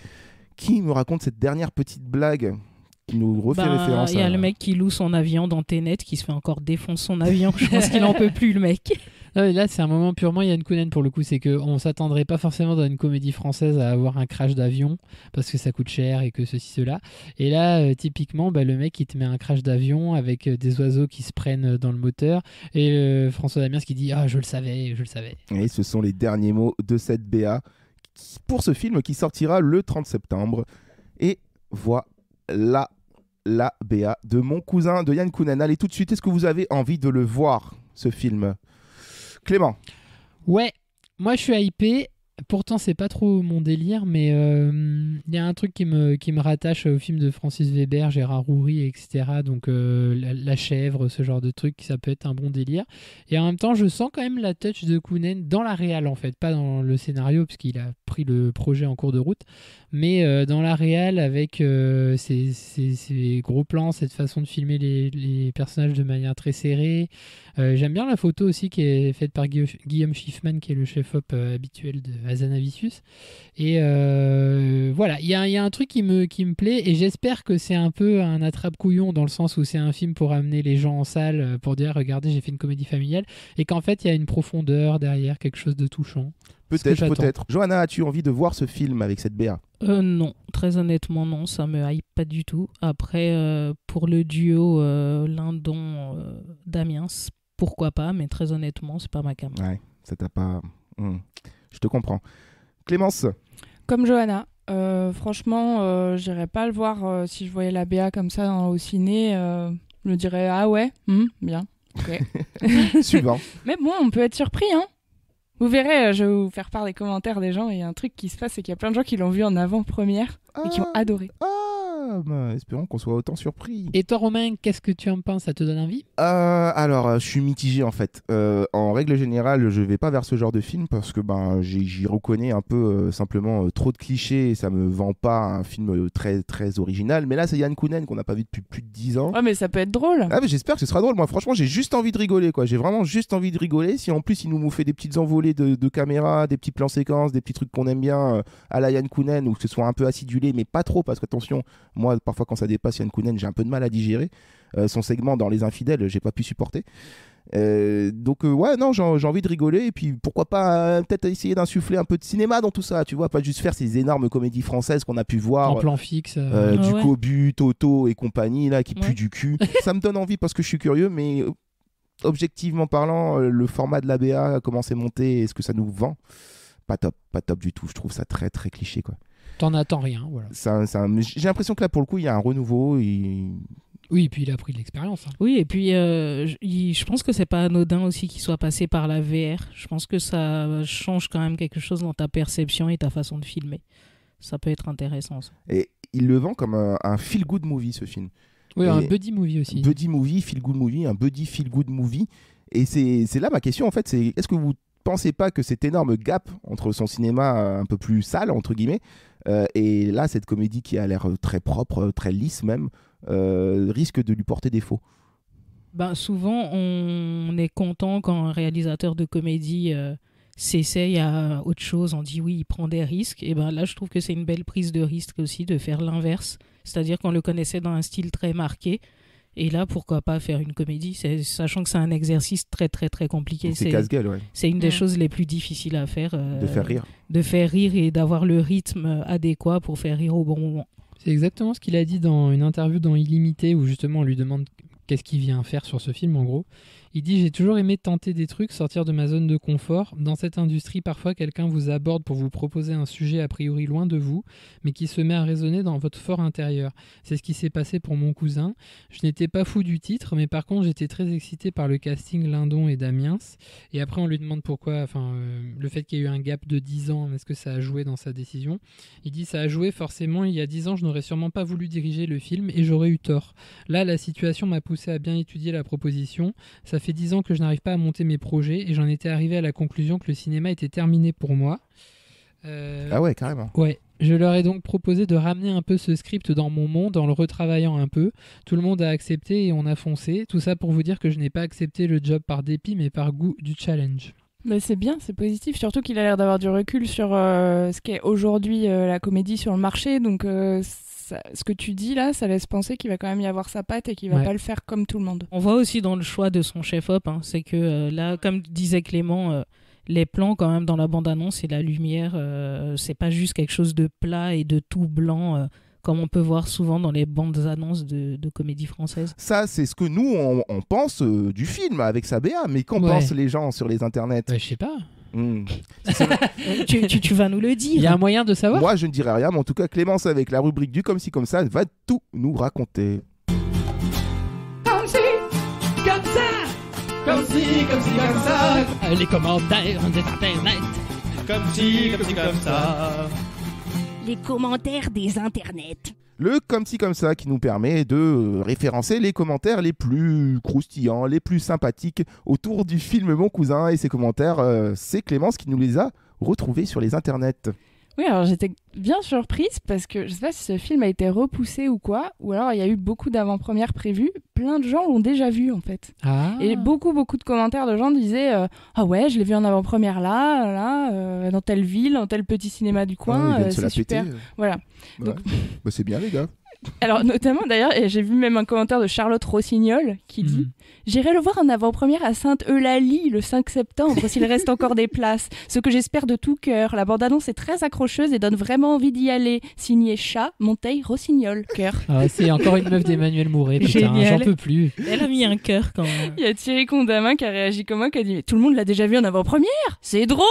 qui me raconte cette dernière petite blague. Qui nous refait référence. Il y a le mec qui loue son avion dans Tenet qui se fait encore défoncer son avion. Je pense qu'il en peut plus, le mec. Là, c'est un moment purement Yann Kounen pour le coup. C'est qu'on s'attendrait pas forcément dans une comédie française à avoir un crash d'avion parce que ça coûte cher et que ceci, cela. Et là, typiquement, le mec il te met un crash d'avion avec des oiseaux qui se prennent dans le moteur et François Damiens qui dit je le savais. Et ce sont les derniers mots de cette BA pour ce film qui sortira le 30 septembre. Et voilà. La BA de Mon cousin de Yann Kounen. Allez tout de suite, est-ce que vous avez envie de le voir, ce film? Clément? Ouais, moi je suis hypé. Pourtant, c'est pas trop mon délire, mais il y a un truc qui me rattache au film de Francis Weber, Gérard Roury, etc. Donc la chèvre, ce genre de truc, ça peut être un bon délire. Et en même temps, je sens quand même la touch de Kounen dans la réal, en fait, pas dans le scénario, puisqu'il a pris le projet en cours de route, mais dans la réal, avec ces gros plans, cette façon de filmer les personnages de manière très serrée. J'aime bien la photo aussi qui est faite par Guillaume Schiffman, qui est le chef-op habituel de Hazanavicius. Et voilà, il y a un truc qui me plaît, et j'espère que c'est un peu un attrape-couillon, dans le sens où c'est un film pour amener les gens en salle, pour dire regardez, j'ai fait une comédie familiale, et qu'en fait il y a une profondeur derrière, quelque chose de touchant. Peut-être. Johanna, as-tu envie de voir ce film avec cette BA ? Non, très honnêtement non, ça me hype pas du tout. Après, pour le duo Lindon-Damiens, pourquoi pas, mais très honnêtement, c'est pas ma cam. Ouais, ça t'a pas... Je te comprends. Clémence ? Comme Johanna. Franchement, j'irais pas le voir si je voyais la BA comme ça au ciné. Je me dirais, ah ouais, bien. Okay. Suivant. Mais bon, on peut être surpris, hein. Vous verrez, je vais vous faire part des commentaires des gens, et il y a un truc qui se passe, c'est qu'il y a plein de gens qui l'ont vu en avant-première et qui ont adoré. Espérons qu'on soit autant surpris. Et toi, Romain, qu'est-ce que tu en penses ? Ça te donne envie ? Alors, je suis mitigé en fait. En règle générale, je vais pas vers ce genre de film parce que j'y reconnais un peu simplement trop de clichés et ça me vend pas un film très très original. Mais là, c'est Yann Kounen qu'on n'a pas vu depuis plus de 10 ans. Ouais, mais ça peut être drôle. Ah, mais j'espère que ce sera drôle. Moi, franchement, j'ai juste envie de rigoler, quoi. J'ai vraiment juste envie de rigoler. Si en plus il nous fait des petites envolées de caméra, des petits plans séquences, des petits trucs qu'on aime bien à la Yann Kounen, ou que ce soit un peu acidulé, mais pas trop, parce qu'attention, moi, parfois quand ça dépasse Yann Kounen, j'ai un peu de mal à digérer. Son segment dans Les Infidèles, j'ai pas pu supporter. Donc ouais, non, j'ai envie de rigoler, et puis pourquoi pas peut-être essayer d'insuffler un peu de cinéma dans tout ça, tu vois, pas juste faire ces énormes comédies françaises qu'on a pu voir en plan fixe, du Cobu, Toto et compagnie là qui puent du cul. Ça me donne envie parce que je suis curieux, mais objectivement parlant, le format de la BA, comment c'est monté et ce que ça nous vend, pas top du tout. Je trouve ça très très cliché, quoi. T'en attends rien, voilà. J'ai l'impression que là pour le coup il y a un renouveau et... Oui, et puis il a pris de l'expérience. Hein. Oui, et puis je pense que c'est pas anodin aussi qu'il soit passé par la VR. Je pense que ça change quand même quelque chose dans ta perception et ta façon de filmer. Ça peut être intéressant, ça. Et il le vend comme un feel-good movie, ce film. Oui, un buddy movie aussi. Buddy movie, feel-good movie, un buddy feel-good movie. Et c'est là ma question, en fait, c'est est-ce que vous pensez pas que cet énorme gap entre son cinéma un peu plus sale, entre guillemets, et là, cette comédie qui a l'air très propre, très lisse même, risque de lui porter défaut? Souvent, on est content quand un réalisateur de comédie s'essaye à autre chose. On dit oui, il prend des risques. Et là, je trouve que c'est une belle prise de risque aussi de faire l'inverse. C'est-à-dire qu'on le connaissait dans un style très marqué. Et là, pourquoi pas faire une comédie, sachant que c'est un exercice très, très, très compliqué. C'est casse-gueule, ouais. C'est une des choses les plus difficiles à faire. De faire rire. De faire rire et d'avoir le rythme adéquat pour faire rire au bon moment. C'est exactement ce qu'il a dit dans une interview dans Illimité, où justement on lui demande qu'est-ce qu'il vient faire sur ce film en gros. Il dit « J'ai toujours aimé tenter des trucs, sortir de ma zone de confort. Dans cette industrie, parfois quelqu'un vous aborde pour vous proposer un sujet a priori loin de vous, mais qui se met à résonner dans votre fort intérieur. C'est ce qui s'est passé pour mon cousin. Je n'étais pas fou du titre, mais par contre j'étais très excité par le casting Lindon et Damiens. Et après on lui demande pourquoi, le fait qu'il y ait eu un gap de 10 ans, est-ce que ça a joué dans sa décision? Il dit « Ça a joué forcément, il y a 10 ans je n'aurais sûrement pas voulu diriger le film et j'aurais eu tort. Là la situation m'a poussé à bien étudier la proposition. Ça fait 10 ans que je n'arrive pas à monter mes projets et j'en étais arrivé à la conclusion que le cinéma était terminé pour moi. » Ah ouais, carrément. Ouais. Je leur ai donc proposé de ramener un peu ce script dans mon monde en le retravaillant un peu. Tout le monde a accepté et on a foncé. Tout ça pour vous dire que je n'ai pas accepté le job par dépit mais par goût du challenge. Mais c'est bien, c'est positif. Surtout qu'il a l'air d'avoir du recul sur ce qu'est aujourd'hui la comédie sur le marché. Donc ce que tu dis là, ça laisse penser qu'il va quand même y avoir sa patte et qu'il va pas le faire comme tout le monde. On voit aussi dans le choix de son chef-op, c'est que là, comme disait Clément, les plans quand même dans la bande-annonce et la lumière, c'est pas juste quelque chose de plat et de tout blanc comme on peut voir souvent dans les bandes-annonces de comédies françaises. Ça, c'est ce que nous, on pense du film avec sa BA, mais qu'en pensent les gens sur les internets? Je sais pas. Tu vas nous le dire. Il y a un moyen de savoir? Moi, je ne dirai rien, mais en tout cas, Clémence, avec la rubrique du Comme ci, comme ça, va tout nous raconter. Comme ci, comme ça. Comme ci, comme ci, comme ça. Les commentaires des internets. comme ci, comme ça. Les commentaires des internets. Le comme ci comme ça qui nous permet de référencer les commentaires les plus croustillants, les plus sympathiques autour du film Mon Cousin. Et ces commentaires, c'est Clémence qui nous les a retrouvés sur les internets. Oui, alors j'étais bien surprise parce que je sais pas si ce film a été repoussé ou quoi, ou alors il y a eu beaucoup d'avant-premières prévues. Plein de gens l'ont déjà vu en fait. Et beaucoup de commentaires de gens disaient ah ouais, je l'ai vu en avant-première là, dans telle ville, dans tel petit cinéma du coin, c'est super. Voilà. Ouais. Donc... bah, c'est bien les gars. Alors notamment d'ailleurs, et j'ai vu même un commentaire de Charlotte Rossignol qui dit j'irai le voir en avant-première à Sainte-Eulalie le 5 septembre s'il reste encore des places. Ce que j'espère de tout cœur. La bande-annonce est très accrocheuse et donne vraiment envie d'y aller. Signé Chat, Monteil, Rossignol, cœur. Ah, c'est encore une meuf d'Emmanuel Mouret, putain, j'en peux plus. Elle a mis un cœur quand même. Il y a Thierry Condamin qui a réagi comme moi, qui a dit mais tout le monde l'a déjà vu en avant-première. C'est drôle.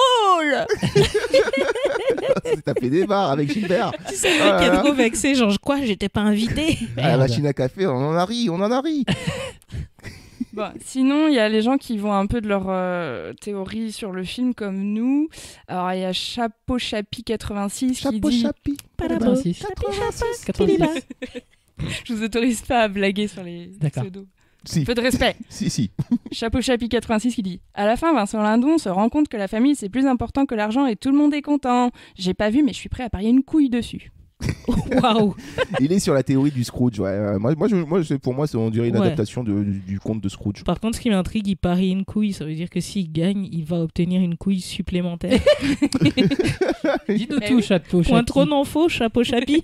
T'as fait des barres avec Gilbert. Tu sais qui est trop vexé, genre quoi, j'étais pas invité. À la machine à café, on en a ri. Bon, sinon, il y a les gens qui vont un peu de leur théorie sur le film comme nous. Alors, il y a Chapeau Chapi 86 qui dit... Chapi 86. Je vous autorise pas à blaguer sur les pseudos. Si. Peu de respect. Si. Chapeau Chapi 86 qui dit à la fin, Vincent Lindon se rend compte que la famille c'est plus important que l'argent et tout le monde est content. J'ai pas vu, mais je suis prêt à parier une couille dessus. Waouh. Il est sur la théorie du Scrooge. Ouais. Pour moi, on dirait une adaptation du conte de Scrooge. Par contre, ce qui m'intrigue, il parie une couille. Ça veut dire que s'il gagne, il va obtenir une couille supplémentaire. Dis-nous tout, Chapeau Chapi. Point trop non faux, Chapeau Chapi.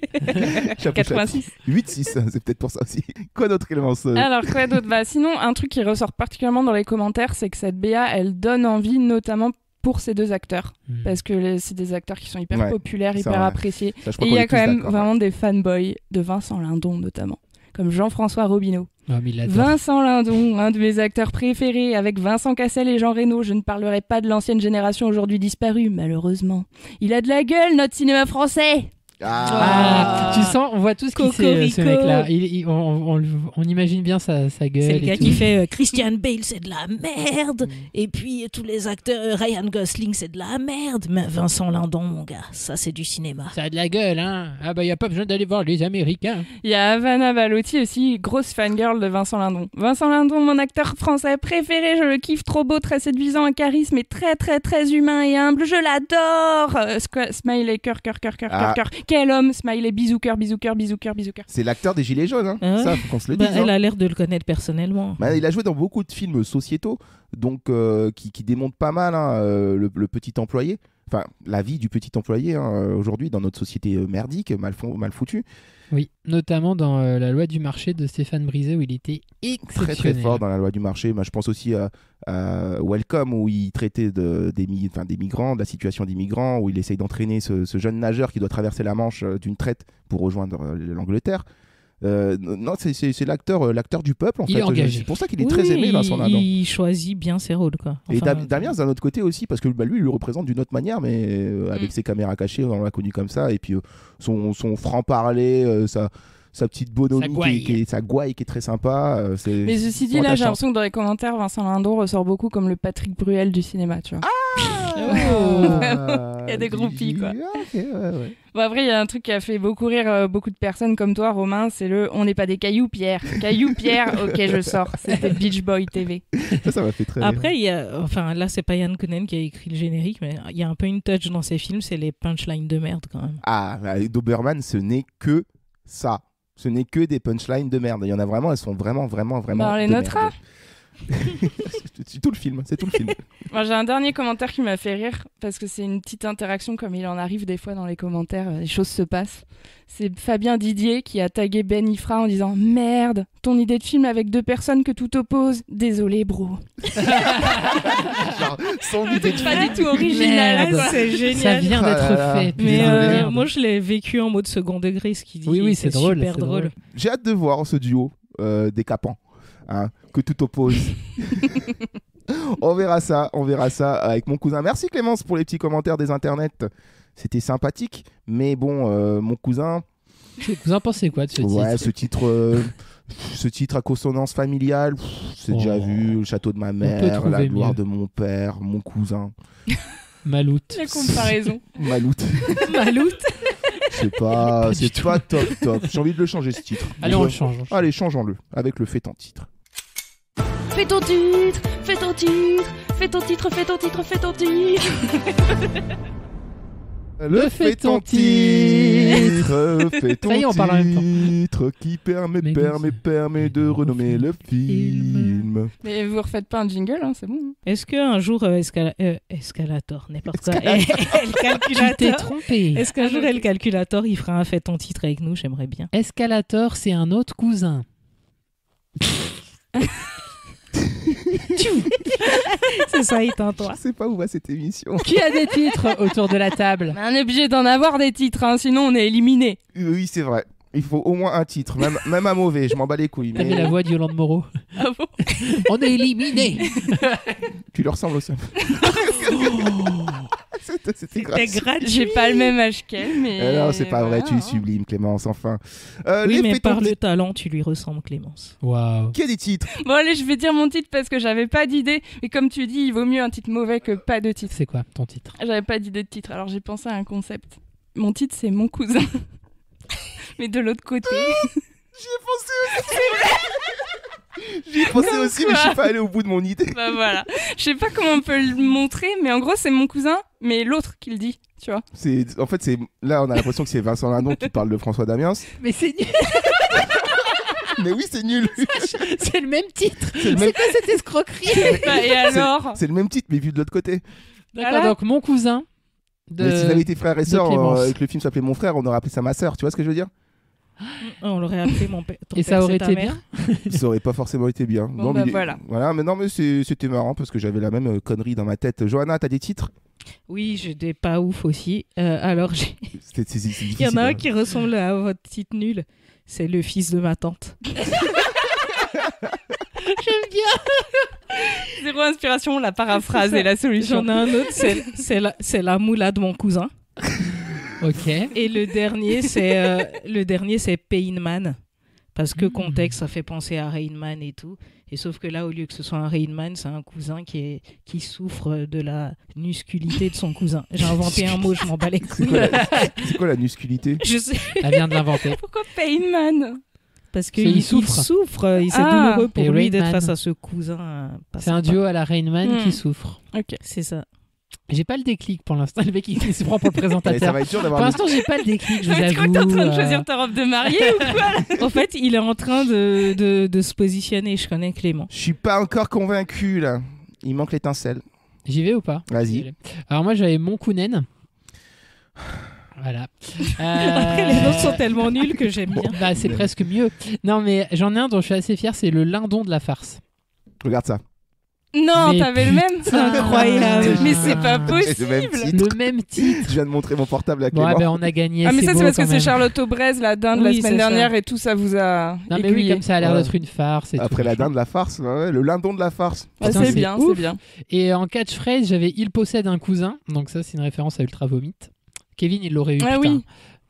86. 8-6, c'est peut-être pour ça aussi. Quoi d'autre, Clémence ? Alors, quoi d'autre ? Sinon, un truc qui ressort particulièrement dans les commentaires, c'est que cette BA, elle donne envie, notamment pour ces deux acteurs, parce que c'est des acteurs qui sont hyper populaires, hyper appréciés. Ça, et il y a quand même vraiment des fanboys de Vincent Lindon notamment, comme Jean-François Robineau. Vincent Lindon, un de mes acteurs préférés, avec Vincent Cassel et Jean Reno. Je ne parlerai pas de l'ancienne génération aujourd'hui disparue, malheureusement. Il a de la gueule, notre cinéma français. Tu sens, on voit tout ce qu'il sait, ce mec-là. On imagine bien sa gueule. C'est le gars qui fait Christian Bale, c'est de la merde. Et puis tous les acteurs, Ryan Gosling, c'est de la merde. Mais Vincent Lindon, mon gars, ça c'est du cinéma. Ça a de la gueule, hein. Ah bah y a pas besoin d'aller voir les Américains. Il y a Havana Balotti aussi, grosse fangirl de Vincent Lindon. Vincent Lindon, mon acteur français préféré, je le kiffe, trop beau, très séduisant, un charisme et très très très humain et humble. Je l'adore. Smiley, cœur. Quel homme, smiley, bisou cœur. C'est l'acteur des Gilets jaunes, hein. Ça, faut qu'on se le dise. Elle a l'air de le connaître personnellement. Il a joué dans beaucoup de films sociétaux, donc qui démontrent pas mal le petit employé. Enfin, la vie du petit employé aujourd'hui dans notre société merdique, mal foutue. Oui, notamment dans La loi du marché de Stéphane Brisé où il était exceptionnel. Très très fort dans La loi du marché. Je pense aussi à Welcome où il traitait des migrants, de la situation des migrants, où il essaye d'entraîner ce jeune nageur qui doit traverser la Manche d'une traite pour rejoindre l'Angleterre. Non, c'est l'acteur du peuple en fait. C'est pour ça qu'il est très aimé, Vincent Lindon. Il choisit bien ses rôles, quoi. Et Damien d'un autre côté aussi, parce que lui il le représente d'une autre manière, mais avec ses caméras cachées, on l'a connu comme ça, et puis son franc-parler, sa petite bonhomie, sa gouaille qui est très sympa. Mais ceci dit, là j'ai l'impression que dans les commentaires, Vincent Lindon ressort beaucoup comme le Patrick Bruel du cinéma, tu vois. Il y a des groupies, quoi. Ouais. Bon, après, il y a un truc qui a fait beaucoup rire beaucoup de personnes comme toi, Romain, c'est on n'est pas des cailloux, Pierre. Cailloux, Pierre, ok, je sors. C'était Beach Boy TV. Ça m'a fait très Après, là, c'est pas Yann Kounen qui a écrit le générique, mais il y a un peu une touch dans ses films, c'est les punchlines de merde, quand même. Doberman, ce n'est que ça. Ce n'est que des punchlines de merde. Il y en a vraiment, elles sont vraiment on les notera. C'est tout le film. Moi, j'ai un dernier commentaire qui m'a fait rire parce que c'est une petite interaction comme il en arrive des fois dans les commentaires, les choses se passent. C'est Fabien Didier qui a tagué Ben Ifra en disant « Merde, ton idée de film avec deux personnes que tout oppose. Désolé, bro. » Genre, son idée de film. Pas du tout original. C'est génial. Ça vient d'être fait. Mais moi, je l'ai vécu en mode second degré, ce qu'il dit. Oui, c'est drôle. Super drôle. J'ai hâte de voir ce duo décapant. Que tout oppose. On verra ça avec mon cousin. Merci Clémence pour les petits commentaires des internets. C'était sympathique, mais bon, mon cousin. Vous en pensez quoi de ce titre ? Ouais, ce titre à consonance familiale, c'est déjà vu. Le château de ma mère, la gloire de mon père, mon cousin. Maloute. La comparaison. Maloute. Maloute. C'est pas top. J'ai envie de le changer ce titre. Allez, on le change. Allez, changeons-le avec le fait en titre. Fais ton titre, fais ton titre, fais ton titre, fais ton titre, fais ton titre. Le fait ton titre, fais ton Ça y est, on parle en même temps. titre qui permet de renommer le film. Mais vous refaites pas un jingle, hein, c'est bon. Est-ce qu'un jour Escalator, n'importe quoi, El Tu t'es Calculator, trompé. est-ce qu'un jour El Calculator il fera un fait ton titre avec nous? J'aimerais bien. Escalator, c'est un autre cousin. C'est ça, éteins-toi. Je sais pas où va cette émission. Qui a des titres autour de la table? On est obligé d'en avoir des titres, hein, sinon on est éliminé. Oui, c'est vrai. Il faut au moins un titre, même un mauvais, je m'en bats les couilles. T'as mis la voix de Yolande Moreau. Ah bon? On est éliminé. Tu leur ressembles aussi. C'était gratuit. J'ai pas le même âge qu'elle, mais... non, c'est pas vrai, voilà, tu es hein. sublime, Clémence, enfin. Oui, les mais fait-on par le titre- talent, tu lui ressembles, Clémence. Waouh. Qui a des titres? Bon allez, je vais dire mon titre parce que j'avais pas d'idée. Et comme tu dis, il vaut mieux un titre mauvais que pas de titre. C'est quoi ton titre? J'avais pas d'idée de titre, alors j'ai pensé à un concept. Mon titre, c'est Mon cousin. Mais de l'autre côté... J'y ai pensé aussi, mais je suis pas allé au bout de mon idée. Bah voilà. Je sais pas comment on peut le montrer, mais en gros, c'est mon cousin, mais l'autre qui le dit, tu vois. En fait, là, on a l'impression que c'est Vincent Lindon qui parle de François Damiens. Mais c'est nul. Mais oui, c'est nul. C'est le même titre. C'est le même- quoi cette escroquerie? Bah, et alors? C'est le même titre, mais vu de l'autre côté. D'accord, Voilà. donc mon cousin. Mais si j'avais été frère et sœur Clémence. et que le film s'appelait Mon frère, on aurait appelé ça ma sœur. Tu vois ce que je veux dire? On l'aurait appelé mon père. Et ça aurait été bien. Ça aurait pas forcément été bien. Bon, mais bah, voilà. mais non, mais c'était marrant parce que j'avais la même connerie dans ma tête. Johanna, t'as des titres? Oui, j'étais pas ouf aussi. Alors, C'est il y en difficile, a un hein. qui ressemble à votre titre nul. C'est le fils de ma tante. J'aime bien. Zéro inspiration, la paraphrase et la solution. J'en ai un autre, c'est la moula de mon cousin. Ok. Et le dernier, c'est Pain Man. Parce que contexte, ça fait penser à Rain Man et tout. Et sauf que là, au lieu que ce soit un Rain Man, c'est un cousin qui souffre de la nusculité de son cousin. J'ai inventé un mot, je m'en bats les couilles. C'est quoi la nusculité? Je sais. Elle vient de l'inventer. Pourquoi Painman? Parce qu'il souffre. C'est douloureux pour Et lui d'être Rain Man. face à ce cousin. C'est un duo à la Rainman qui souffre. Ok. C'est ça. J'ai pas le déclic pour l'instant. Le mec il se prend pour le Mais présentateur. ça va être dur Pour d'avoir. l'instant, j'ai pas le déclic, je vous Tu crois avoue. que t'es en train de choisir ta robe de mariée ou quoi? En fait, il est en train de se positionner. Je connais Clément. Je suis pas encore convaincu là. Il manque l'étincelle. J'y vais ou pas? Vas-y. Alors moi j'avais mon Kounen. Voilà. Après, les autres sont tellement nuls que j'aime bien. Bah c'est presque mieux. Non mais j'en ai un dont je suis assez fier, c'est le Lindon de la farce. Regarde ça. Non, Mais t'avais le même? C'est incroyable. Mais c'est pas C'est le même possible. titre. Le même titre. Je viens de montrer mon portable à Bon, Clément. ben on a gagné. Ah mais ça beau c'est parce quand que c'est même. Charlotte Aubrais, la dinde la Oui, semaine c'est ça. dernière et tout ça vous a Non mais oui, aiguillé. comme ça a l'air Ouais. d'être une farce. Et Après tout, la machin. dinde de la farce, ouais, le lindon de la farce. Ah, Putain, c'est bien, ouf. c'est bien. Et en catchphrase, j'avais Il possède un cousin. Donc ça, c'est une référence à Ultra Vomit. Kevin, il l'aurait eu. Ah putain. oui.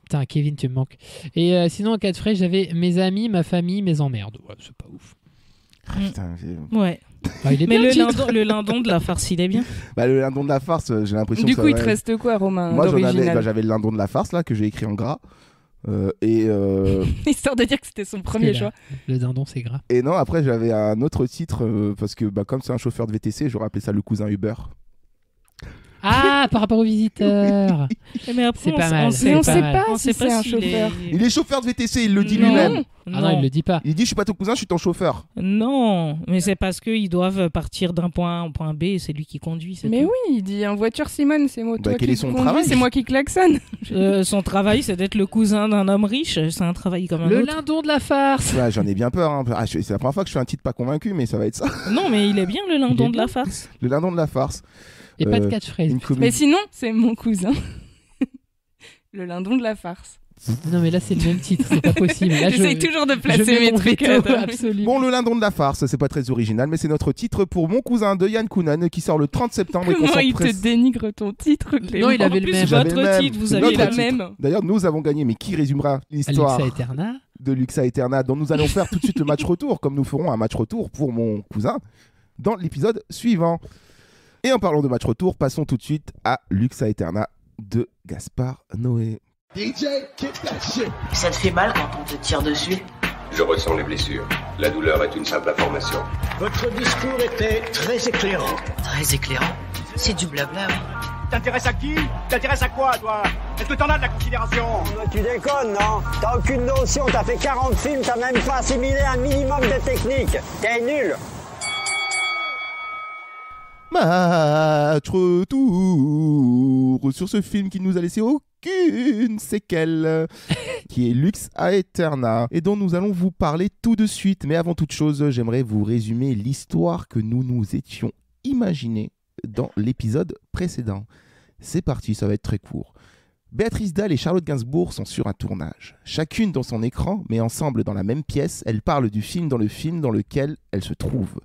Putain, Kevin, tu me manques. Et sinon, en catchphrase, j'avais Mes amis, ma famille, mes emmerdes. Ouais, c'est pas ouf. Putain, Ouais. Bah, il est Mais bien, le lindon de la farce, il est bien. bah, le lindon de la farce, j'ai l'impression Du que coup, ça il te va- reste quoi, Romain? Moi, d'original j'avais le lindon de la farce là que j'ai écrit en gras. Histoire de dire que c'était son premier Parce que choix. Le dindon, c'est gras. Et non, après j'avais un autre titre parce que comme c'est un chauffeur de VTC, j'aurais appelé ça le cousin Uber. Ah, par rapport aux visiteurs. Mais après, C'est pas mal. Mais c'est on pas sait mal. pas On si sait c'est pas un s'il chauffeur. Il est chauffeur de VTC, il le dit Non. lui-même. Ah non, il le dit pas. Il dit je suis pas ton cousin, je suis ton chauffeur. Non, mais c'est parce qu'ils doivent partir d'un point A au point B et c'est lui qui conduit. c'est Mais tout. oui, il dit en voiture Simone, c'est moi Bah, toi quel qui est son conduis, travail c'est moi qui klaxonne. Son travail, c'est d'être le cousin d'un homme riche. C'est un travail comme un Le autre. lindon de la farce. Ouais, j'en ai bien peur. Hein. Ah, c'est la première fois que je fais un titre pas convaincu, mais ça va être ça. Non, mais il est bien le Il lindon est de la bien. farce. Le lindon de la farce. Et pas de catchphrase. Une putain. comédie. Mais sinon, c'est mon cousin. Le lindon de la farce. Non, mais là, c'est le même titre. C'est pas possible. Là, J'essaye toujours de je placer mets mes mon trucs. veto absolu. Bon, le lindon de la farce, c'est pas très original, mais c'est notre titre pour Mon cousin de Yann Kounen qui sort le 30 septembre. Et qu'on Comment il s'empresse- te dénigre ton titre, Clément? Non, il avait En le plus, même. J'avais le votre même. titre, vous C'est aviez notre la titre. même. D'ailleurs, nous avons gagné, mais qui résumera l'histoire Alexa Eterna. de Luxa Eterna, dont nous allons faire tout de suite le match retour, comme nous ferons un match retour pour mon cousin dans l'épisode suivant. Et en parlant de match retour, passons tout de suite à Lux Aeterna de Gaspard Noé. DJ, kick that shit. Ça te fait mal quand on te tire dessus? Je ressens les blessures. La douleur est une simple information. Votre discours était très éclairant. Très éclairant? C'est du blabla, oui. T'intéresses à qui? T'intéresses à quoi, toi? Est-ce que t'en as de la considération? Tu déconnes, non? T'as aucune notion, t'as fait 40 films, t'as même pas assimilé un minimum de technique. T'es nul. Match retour sur ce film qui nous a laissé aucune séquelle, qui est Lux Aeterna, et dont nous allons vous parler tout de suite. Mais avant toute chose, j'aimerais vous résumer l'histoire que nous nous étions imaginée dans l'épisode précédent. C'est parti, ça va être très court. Béatrice Dalle et Charlotte Gainsbourg sont sur un tournage. Chacune dans son écran, mais ensemble dans la même pièce, elles parlent du film dans lequel elles se trouvent.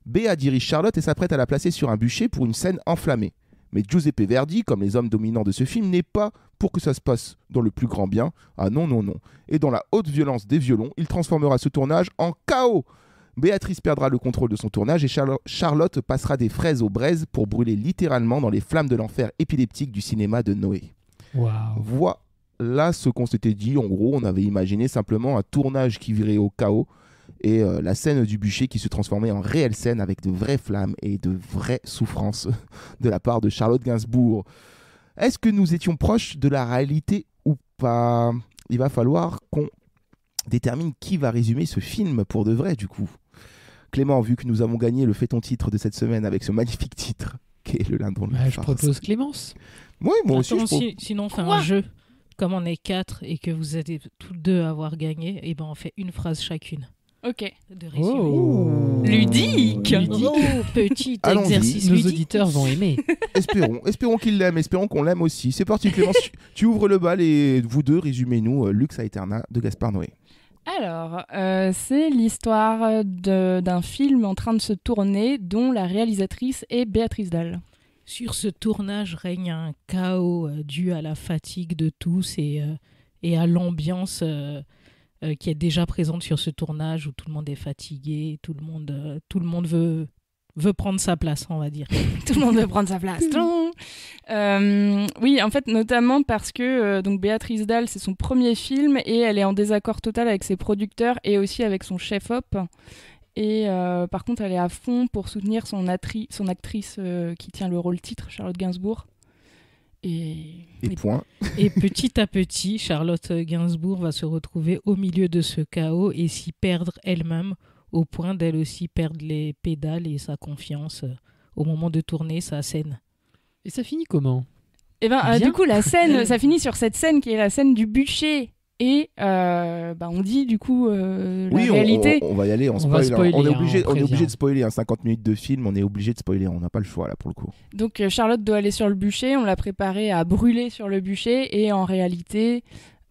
Béa dirige Charlotte et s'apprête à la placer sur un bûcher pour une scène enflammée. Mais Giuseppe Verdi, comme les hommes dominants de ce film, n'est pas pour que ça se passe dans le plus grand bien. Ah non, non, non. Et dans la haute violence des violons, il transformera ce tournage en chaos. Béatrice perdra le contrôle de son tournage et Charlotte passera des fraises aux braises pour brûler littéralement dans les flammes de l'enfer épileptique du cinéma de Noé. Wow. Voilà ce qu'on s'était dit. En gros, on avait imaginé simplement un tournage qui virait au chaos et la scène du bûcher qui se transformait en réelle scène avec de vraies flammes et de vraies souffrances de la part de Charlotte Gainsbourg. Est-ce que nous étions proches de la réalité ou pas? Il va falloir qu'on détermine qui va résumer ce film pour de vrai, du coup. Clément, vu que nous avons gagné le fait-on titre de cette semaine avec ce magnifique titre qui est le Lindon de la Je farce. propose Clémence. Oui, moi aussi. Sinon, on fait un jeu. Comme on est 4 et que vous êtes tous deux à avoir gagné, et ben on fait une phrase chacune. Ok. De résumé. Oh. Ludique. Oh, petit Allons-y. exercice Nos ludique. auditeurs vont aimer. Espérons qu'ils l'aiment, espérons qu'on l'aime aussi. C'est parti, Clémence, tu ouvres le bal et vous deux, résumez-nous Lux Aeterna de Gaspard Noé. Alors, c'est l'histoire d'un film en train de se tourner dont la réalisatrice est Béatrice Dalle. Sur ce tournage règne un chaos dû à la fatigue de tous et à l'ambiance qui est déjà présente sur ce tournage où tout le monde est fatigué, tout le monde veut prendre sa place, on va dire. Tout le monde veut prendre sa place. Oui, en fait, notamment parce que donc Béatrice Dalle, c'est son premier film et elle est en désaccord total avec ses producteurs et aussi avec son chef-op. Et par contre, elle est à fond pour soutenir son actrice qui tient le rôle titre, Charlotte Gainsbourg. Et point. Et petit à petit, Charlotte Gainsbourg va se retrouver au milieu de ce chaos et s'y perdre elle-même, au point d'elle aussi perdre les pédales et sa confiance au moment de tourner sa scène. Et ça finit comment? Et du coup, la scène, ça finit sur cette scène qui est la scène du bûcher. Et on dit du coup la réalité. On va y aller, on est obligé de spoiler 50 minutes de film, on est obligé de spoiler, on n'a pas le choix là pour le coup. Donc Charlotte doit aller sur le bûcher, on l'a préparée à brûler sur le bûcher et en réalité...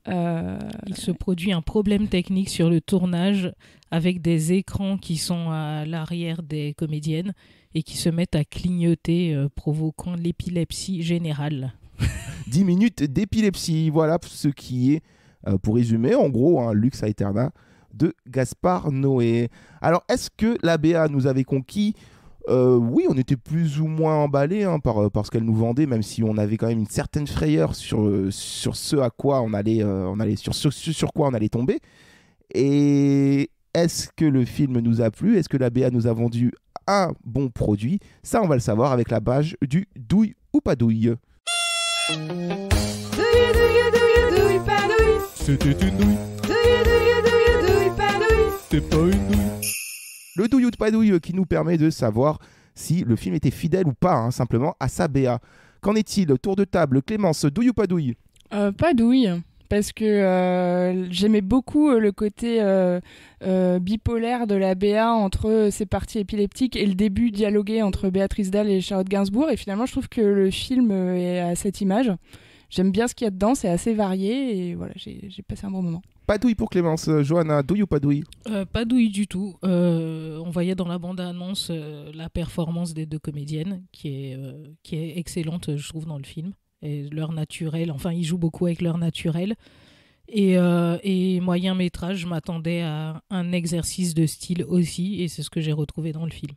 Il se produit un problème technique sur le tournage avec des écrans qui sont à l'arrière des comédiennes et qui se mettent à clignoter, provoquant l'épilepsie générale. 10 minutes d'épilepsie, voilà ce qui est... pour résumer, en gros, Lux Aeterna de Gaspard Noé. Alors, est-ce que la BA nous avait conquis? Oui, on était plus ou moins emballés par ce qu'elle nous vendait, même si on avait quand même une certaine frayeur sur ce à quoi on allait, sur quoi on allait tomber. Et est-ce que le film nous a plu? Est-ce que la BA nous a vendu un bon produit? Ça, on va le savoir avec la page du douille ou pas douille. C'était une douille. C'était pas une douille. Le douille ou pas douille qui nous permet de savoir si le film était fidèle ou pas, simplement à sa BA. Qu'en est-il? Tour de table, Clémence, douille ou pas douille? Pas douille, parce que j'aimais beaucoup le côté bipolaire de la BA entre ses parties épileptiques et le début dialogué entre Béatrice Dalle et Charlotte Gainsbourg. Et finalement, je trouve que le film est à cette image. J'aime bien ce qu'il y a dedans, c'est assez varié et voilà, j'ai passé un bon moment. Pas douille pour Clémence. Johanna, douille ou pas douille? Pas douille du tout. On voyait dans la bande-annonce la performance des deux comédiennes qui est excellente, je trouve, dans le film. Et leur naturel, enfin, ils jouent beaucoup avec leur naturel. Et moyen métrage, je m'attendais à un exercice de style aussi et c'est ce que j'ai retrouvé dans le film.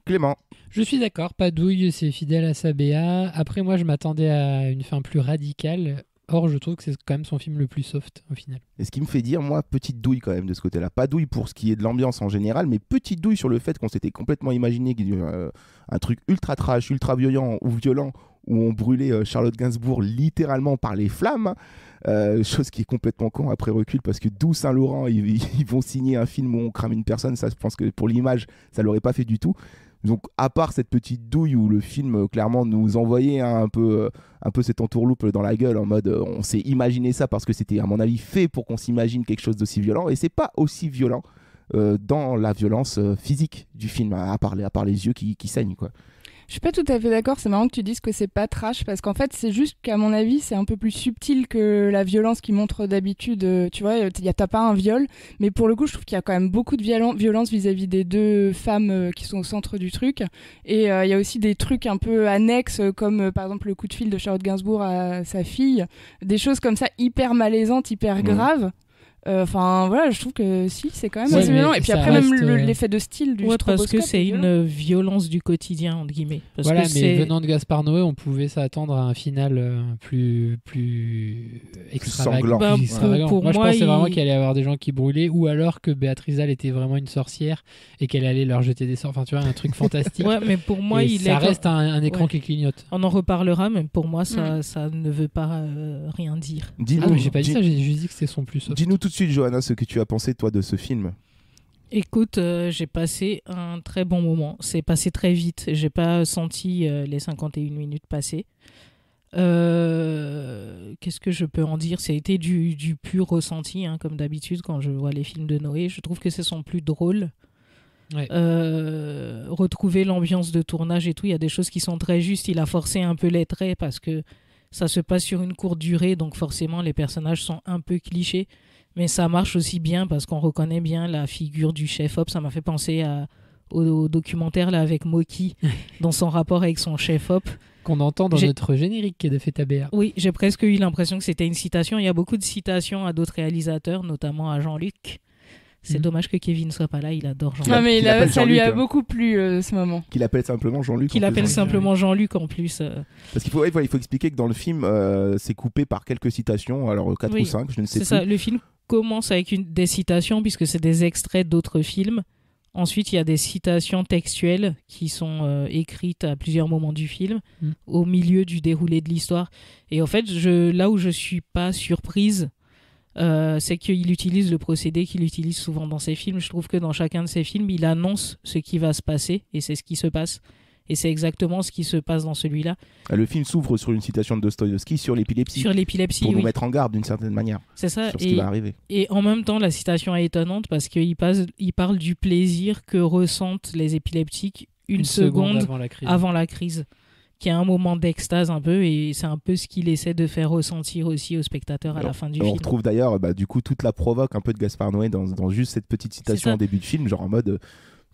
Clément. Je suis d'accord, pas douille, c'est fidèle à sa BA. Après, moi, je m'attendais à une fin plus radicale. Or, je trouve que c'est quand même son film le plus soft au final. Et ce qui me fait dire, moi, petite douille quand même de ce côté-là. Pas douille pour ce qui est de l'ambiance en général, mais petite douille sur le fait qu'on s'était complètement imaginé un truc ultra trash, ultra violent, où on brûlait Charlotte Gainsbourg littéralement par les flammes. Chose qui est complètement con après recul, parce que d'où Saint-Laurent, ils vont signer un film où on crame une personne. Ça, je pense que pour l'image, ça l'aurait pas fait du tout. Donc, à part cette petite douille où le film clairement nous envoyait un peu cette entourloupe dans la gueule, en mode on s'est imaginé ça parce que c'était à mon avis fait pour qu'on s'imagine quelque chose d'aussi violent, et c'est pas aussi violent dans la violence physique du film, à part les yeux qui saignent, quoi. Je suis pas tout à fait d'accord, c'est marrant que tu dises que c'est pas trash, parce qu'en fait c'est juste qu'à mon avis c'est un peu plus subtil que la violence qu'il montre d'habitude. Tu vois, t'as pas un viol, mais pour le coup je trouve qu'il y a quand même beaucoup de violence vis-à-vis des deux femmes qui sont au centre du truc, et il y a aussi des trucs un peu annexes, comme par exemple le coup de fil de Charlotte Gainsbourg à sa fille, des choses comme ça hyper malaisantes, hyper graves. Enfin voilà, je trouve que si, c'est quand même assez violent. Et puis après reste, même l'effet de style du stroboscope, parce que c'est une violence du quotidien entre guillemets. Parce voilà, que mais venant de Gaspard Noé, on pouvait s'attendre à un final plus extravagant. Pour moi, je pensais vraiment qu'il allait y avoir des gens qui brûlaient, ou alors que Béatrice Dalle était vraiment une sorcière et qu'elle allait leur jeter des sorts. Enfin, tu vois, un truc fantastique. Ouais, mais pour moi, ça reste un écran qui clignote. On en reparlera, mais pour moi, ça ne veut pas rien dire. Mais j'ai pas dit ça, j'ai juste dit que c'était son plus soft. Dis-nous tout de suite, Johanna, ce que tu as pensé, toi, de ce film. Écoute, j'ai passé un très bon moment. C'est passé très vite. J'ai pas senti les 51 minutes passer. Qu'est-ce que je peux en dire ? Ça a été du pur ressenti, hein, comme d'habitude, quand je vois les films de Noé. Je trouve que c'est son plus drôle. Ouais. Retrouver l'ambiance de tournage et tout, il y a des choses qui sont très justes. Il a forcé un peu les traits parce que ça se passe sur une courte durée, donc forcément les personnages sont un peu clichés. Mais ça marche aussi bien parce qu'on reconnaît bien la figure du chef-op. Ça m'a fait penser au documentaire là, avec Moki dans son rapport avec son chef-op. Qu'on entend dans notre générique qui est de Feta-BR. Oui, j'ai presque eu l'impression que c'était une citation. Il y a beaucoup de citations à d'autres réalisateurs, notamment à Jean-Luc. C'est dommage que Kevin ne soit pas là, il adore Jean-Luc. Non, mais ça lui a beaucoup plu ce moment. Qu'il appelle simplement Jean-Luc. Qu'il appelle simplement Jean-Luc en plus. Parce qu'il faut expliquer que dans le film, c'est coupé par quelques citations, alors 4 ou 5, je ne sais plus. C'est ça, le film commence avec des citations puisque c'est des extraits d'autres films. Ensuite, il y a des citations textuelles qui sont écrites à plusieurs moments du film, au milieu du déroulé de l'histoire. Et en fait, là où je suis pas surprise, c'est qu'il utilise le procédé qu'il utilise souvent dans ses films. Je trouve que dans chacun de ses films, il annonce ce qui va se passer, et c'est ce qui se passe. Et c'est exactement ce qui se passe dans celui-là. Le film s'ouvre sur une citation de Dostoïevski sur l'épilepsie. Sur l'épilepsie, pour nous mettre en garde d'une certaine manière. C'est ça. Sur ce qui va arriver. Et en même temps, la citation est étonnante parce qu'il parle du plaisir que ressentent les épileptiques une seconde avant la crise. Qui est un moment d'extase un peu, et c'est un peu ce qu'il essaie de faire ressentir aussi aux spectateurs à la fin du film. On retrouve d'ailleurs du coup toute la provoque un peu de Gaspard Noé dans juste cette petite citation au début du film, genre en mode...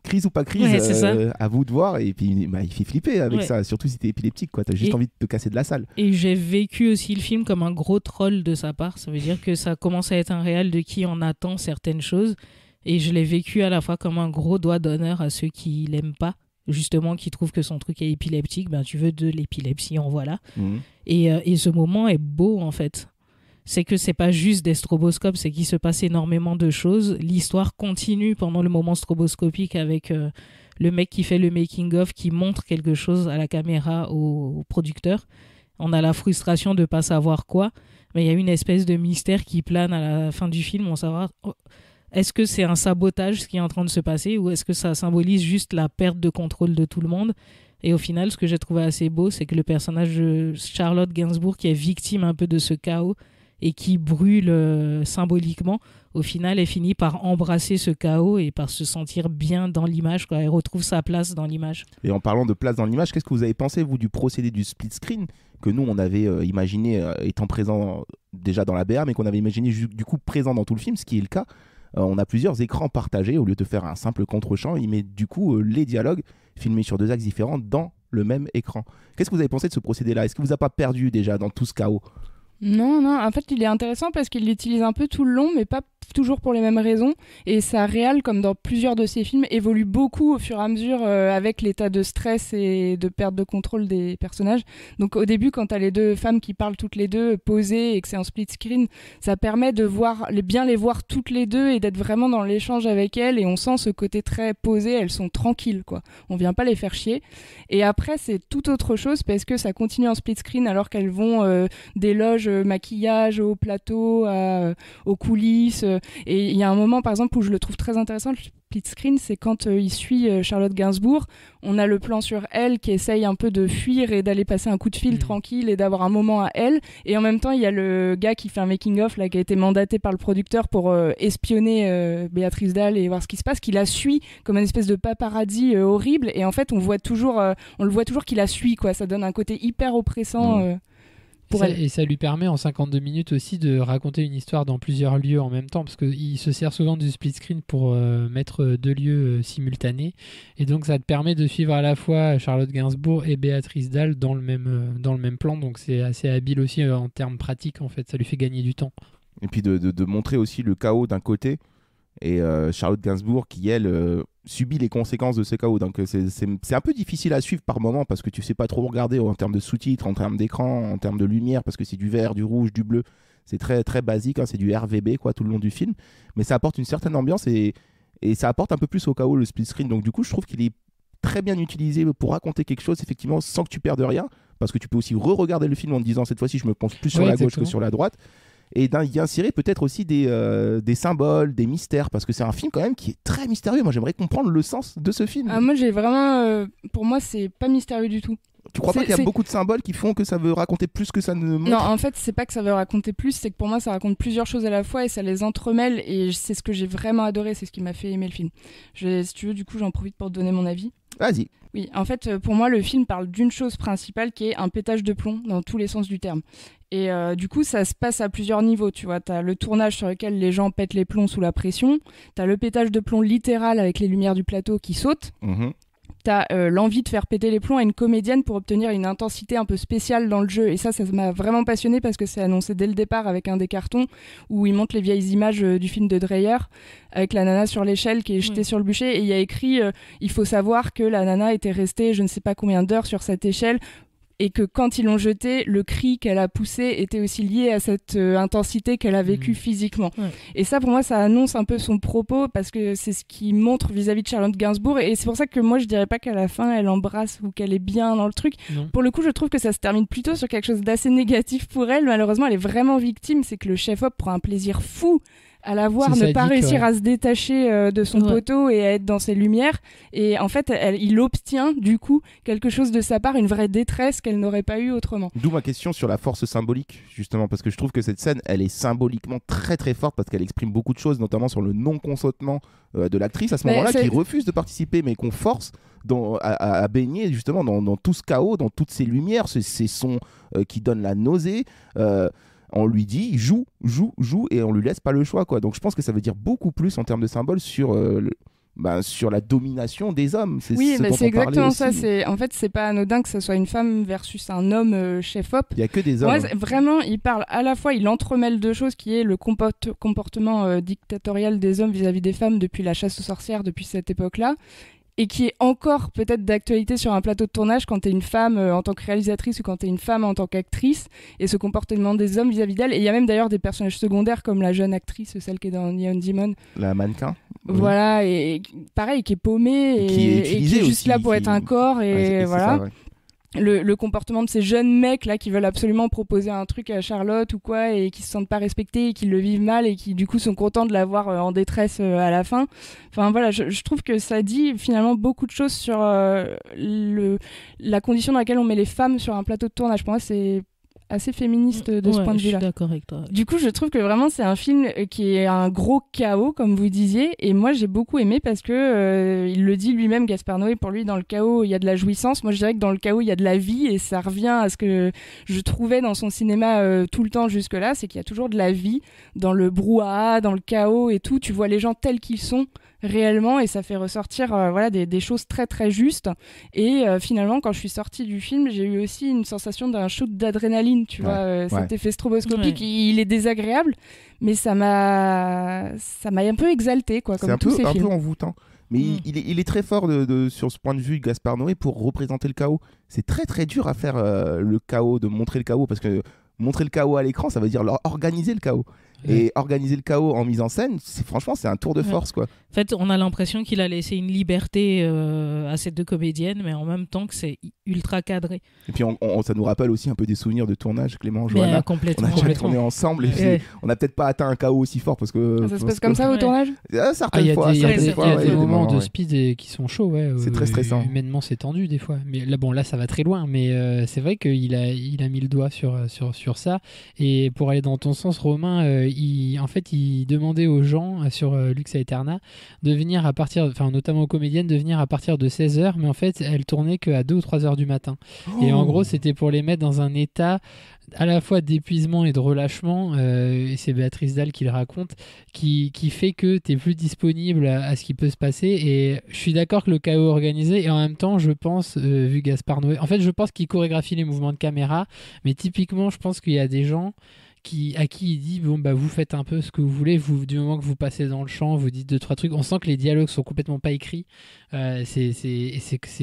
crise ou pas crise, à vous de voir, et puis il fait flipper avec ça, surtout si t'es épileptique, quoi. T'as juste envie de te casser de la salle. Et j'ai vécu aussi le film comme un gros troll de sa part, ça veut dire que ça commence à être un réal de qui on attend certaines choses, et je l'ai vécu à la fois comme un gros doigt d'honneur à ceux qui l'aiment pas, justement, qui trouvent que son truc est épileptique. Ben tu veux de l'épilepsie, en voilà. Et ce moment est beau en fait. C'est que c'est pas juste des stroboscopes, c'est qu'il se passe énormément de choses. L'histoire continue pendant le moment stroboscopique avec le mec qui fait le making-of, qui montre quelque chose à la caméra au producteur. On a la frustration de pas savoir quoi, mais il y a une espèce de mystère qui plane à la fin du film. On saura, est-ce que c'est un sabotage ce qui est en train de se passer, ou est-ce que ça symbolise juste la perte de contrôle de tout le monde? Et au final, ce que j'ai trouvé assez beau, c'est que le personnage de Charlotte Gainsbourg, qui est victime un peu de ce chaos, et qui brûle symboliquement, au final, elle finit par embrasser ce chaos et par se sentir bien dans l'image, quoi. Elle retrouve sa place dans l'image. Et en parlant de place dans l'image, qu'est-ce que vous avez pensé, vous, du procédé du split screen que nous, on avait imaginé étant présent déjà dans la BR, mais qu'on avait imaginé du coup présent dans tout le film, ce qui est le cas. On a plusieurs écrans partagés, au lieu de faire un simple contre-champ, il met du coup les dialogues filmés sur 2 axes différents dans le même écran. Qu'est-ce que vous avez pensé de ce procédé-là? Est-ce que vous a pas perdu déjà dans tout ce chaos? Non, en fait il est intéressant parce qu'il l'utilise un peu tout le long, mais pas toujours pour les mêmes raisons, et sa réal, comme dans plusieurs de ses films, évolue beaucoup au fur et à mesure avec l'état de stress et de perte de contrôle des personnages. Donc au début, quand t'as les deux femmes qui parlent toutes les deux posées et que c'est en split screen, ça permet de bien les voir toutes les deux et d'être vraiment dans l'échange avec elles, et on sent ce côté très posé, elles sont tranquilles, quoi. On vient pas les faire chier. Et après, c'est tout autre chose parce que ça continue en split screen alors qu'elles vont des loges maquillage au plateau, aux coulisses. Et il y a un moment, par exemple, où je le trouve très intéressant, le split screen, c'est quand il suit Charlotte Gainsbourg. On a le plan sur elle qui essaye un peu de fuir et d'aller passer un coup de fil tranquille et d'avoir un moment à elle. Et en même temps, il y a le gars qui fait un making-of là, qui a été mandaté par le producteur pour espionner Béatrice Dalle et voir ce qui se passe, qui la suit comme une espèce de paparazzi horrible. Et en fait, on le voit toujours qu'il la suit, quoi. Ça donne un côté hyper oppressant. Et ça lui permet en 52 minutes aussi de raconter une histoire dans plusieurs lieux en même temps, parce qu'il se sert souvent du split screen pour mettre deux lieux simultanés, et donc ça te permet de suivre à la fois Charlotte Gainsbourg et Béatrice Dalle dans le même plan, donc c'est assez habile aussi en termes pratiques, en fait, ça lui fait gagner du temps. Et puis de montrer aussi le chaos d'un côté, et Charlotte Gainsbourg qui, elle, subit les conséquences de ce chaos. Donc c'est un peu difficile à suivre par moment parce que tu sais pas trop regarder en termes de sous-titres, en termes d'écran, en termes de lumière, parce que c'est du vert, du rouge, du bleu. C'est très, très basique, hein, c'est du RVB quoi, tout le long du film. Mais ça apporte une certaine ambiance et ça apporte un peu plus au chaos, le split screen. Donc du coup, je trouve qu'il est très bien utilisé pour raconter quelque chose, effectivement, sans que tu perdes rien. Parce que tu peux aussi re-regarder le film en te disant, cette fois-ci, je me penche plus sur la gauche que sur la droite. Et d'y insérer peut-être aussi des symboles, des mystères, parce que c'est un film quand même qui est très mystérieux. Moi, j'aimerais comprendre le sens de ce film. Moi, j'ai vraiment... pour moi, c'est pas mystérieux du tout. Tu crois pas qu'il y a beaucoup de symboles qui font que ça veut raconter plus que ça ne montre ? Non, en fait, c'est pas que ça veut raconter plus, c'est que pour moi, ça raconte plusieurs choses à la fois et ça les entremêle, et c'est ce que j'ai vraiment adoré, c'est ce qui m'a fait aimer le film. Si tu veux, du coup, j'en profite pour te donner mon avis. Vas-y. Oui, en fait, pour moi, le film parle d'une chose principale qui est un pétage de plomb dans tous les sens du terme. Et du coup, ça se passe à plusieurs niveaux, tu vois. T'as le tournage sur lequel les gens pètent les plombs sous la pression. T'as le pétage de plomb littéral avec les lumières du plateau qui sautent. T'as l'envie de faire péter les plombs à une comédienne pour obtenir une intensité un peu spéciale dans le jeu. Et ça m'a vraiment passionné parce que c'est annoncé dès le départ avec un des cartons où il montre les vieilles images du film de Dreyer avec la nana sur l'échelle qui est jetée sur le bûcher. Et il y a écrit il faut savoir que la nana était restée je ne sais pas combien d'heures sur cette échelle. Et que quand ils l'ont jeté, le cri qu'elle a poussé était aussi lié à cette intensité qu'elle a vécue physiquement. Et ça, pour moi, ça annonce un peu son propos parce que c'est ce qu'il montre vis-à-vis de Charlotte Gainsbourg. Et c'est pour ça que moi, je dirais pas qu'à la fin, elle embrasse ou qu'elle est bien dans le truc. Non. Pour le coup, je trouve que ça se termine plutôt sur quelque chose d'assez négatif pour elle. Malheureusement, elle est vraiment victime. C'est que le chef-op prend un plaisir fou à la voir ne pas réussir à se détacher de son poteau et à être dans ses lumières. Et en fait, il obtient du coup quelque chose de sa part, une vraie détresse qu'elle n'aurait pas eu autrement. D'où ma question sur la force symbolique, justement, parce que je trouve que cette scène, elle est symboliquement très très forte parce qu'elle exprime beaucoup de choses, notamment sur le non-consentement de l'actrice à ce moment-là, qui refuse de participer, mais qu'on force à baigner justement dans tout ce chaos, dans toutes ces lumières, ces sons qui donnent la nausée. On lui dit joue et on lui laisse pas le choix quoi. Donc je pense que ça veut dire beaucoup plus en termes de symboles sur la domination des hommes. Oui, c'est exactement ça. En fait, c'est pas anodin que ce soit une femme versus un homme chef-op. Il y a que des hommes. Moi, vraiment, il parle à la fois, il entremêle deux choses qui est le comportement dictatorial des hommes vis-à-vis des femmes depuis la chasse aux sorcières, depuis cette époque-là. Et qui est encore peut-être d'actualité sur un plateau de tournage quand t'es une femme en tant que réalisatrice ou quand t'es une femme en tant qu'actrice, et ce comportement des hommes vis-à-vis d'elle. Et il y a même d'ailleurs des personnages secondaires comme la jeune actrice, celle qui est dans Neon Demon. La mannequin. Voilà, et pareil, qui est paumée et qui est juste là pour être un corps. Et voilà. Ça, le comportement de ces jeunes mecs là qui veulent absolument proposer un truc à Charlotte ou quoi et qui se sentent pas respectés et qui le vivent mal et qui du coup sont contents de la voir en détresse à la fin. Enfin voilà, je trouve que ça dit finalement beaucoup de choses sur la condition dans laquelle on met les femmes sur un plateau de tournage. Pour moi, c'est assez féministe de ce point de vue-là. Je suis d'accord avec toi. Du coup, je trouve que vraiment c'est un film qui est un gros chaos, comme vous disiez, et moi j'ai beaucoup aimé parce que il le dit lui-même, Gaspard Noé, pour lui dans le chaos il y a de la jouissance. Moi je dirais que dans le chaos il y a de la vie, et ça revient à ce que je trouvais dans son cinéma tout le temps jusque-là, c'est qu'il y a toujours de la vie dans le brouhaha, dans le chaos et tout. Tu vois les gens tels qu'ils sont. réellement et ça fait ressortir voilà, des choses très très justes. Et finalement, quand je suis sortie du film, j'ai eu aussi une sensation d'un shoot d'adrénaline, tu vois. Cet effet stroboscopique, il est désagréable, mais ça m'a un peu exalté, quoi, comme tous ces films. C'est un peu envoûtant. Mais il est très fort sur ce point de vue, Gaspard Noé, pour représenter le chaos. C'est très très dur à faire le chaos, de montrer le chaos, parce que montrer le chaos à l'écran, ça veut dire organiser le chaos. Et organiser le chaos en mise en scène, franchement, c'est un tour de force, quoi. En fait, on a l'impression qu'il a laissé une liberté à ces deux comédiennes, mais en même temps que c'est ultra cadré. Et puis, ça nous rappelle aussi un peu des souvenirs de tournage, Clément, Johanna. Complètement. On a déjà tourné ensemble et on n'a peut-être pas atteint un chaos aussi fort parce que... Ça se passe comme ça au tournage ? Certaines fois. Il y a des moments de speed qui sont chauds, c'est très stressant. Humainement, c'est tendu des fois. Mais là, ça va très loin. Mais c'est vrai qu'il a mis le doigt sur ça. Et pour aller dans ton sens, Romain, en fait, il demandait aux gens sur Lux Aeterna de venir à partir, enfin notamment aux comédiennes, de venir à partir de 16h, mais en fait, elles tournaient qu'à 2 ou 3 heures du matin. Et en gros, c'était pour les mettre dans un état à la fois d'épuisement et de relâchement, et c'est Béatrice Dalle qui le raconte, qui fait que tu es plus disponible à ce qui peut se passer. Et je suis d'accord que le chaos organisé, et en même temps, je pense, vu Gaspard Noé, en fait, je pense qu'il chorégraphie les mouvements de caméra, mais typiquement, je pense qu'il y a des gens à qui il dit vous faites un peu ce que vous voulez, du moment que vous passez dans le champ, vous dites 2-3 trucs. On sent que les dialogues sont complètement pas écrits, c'est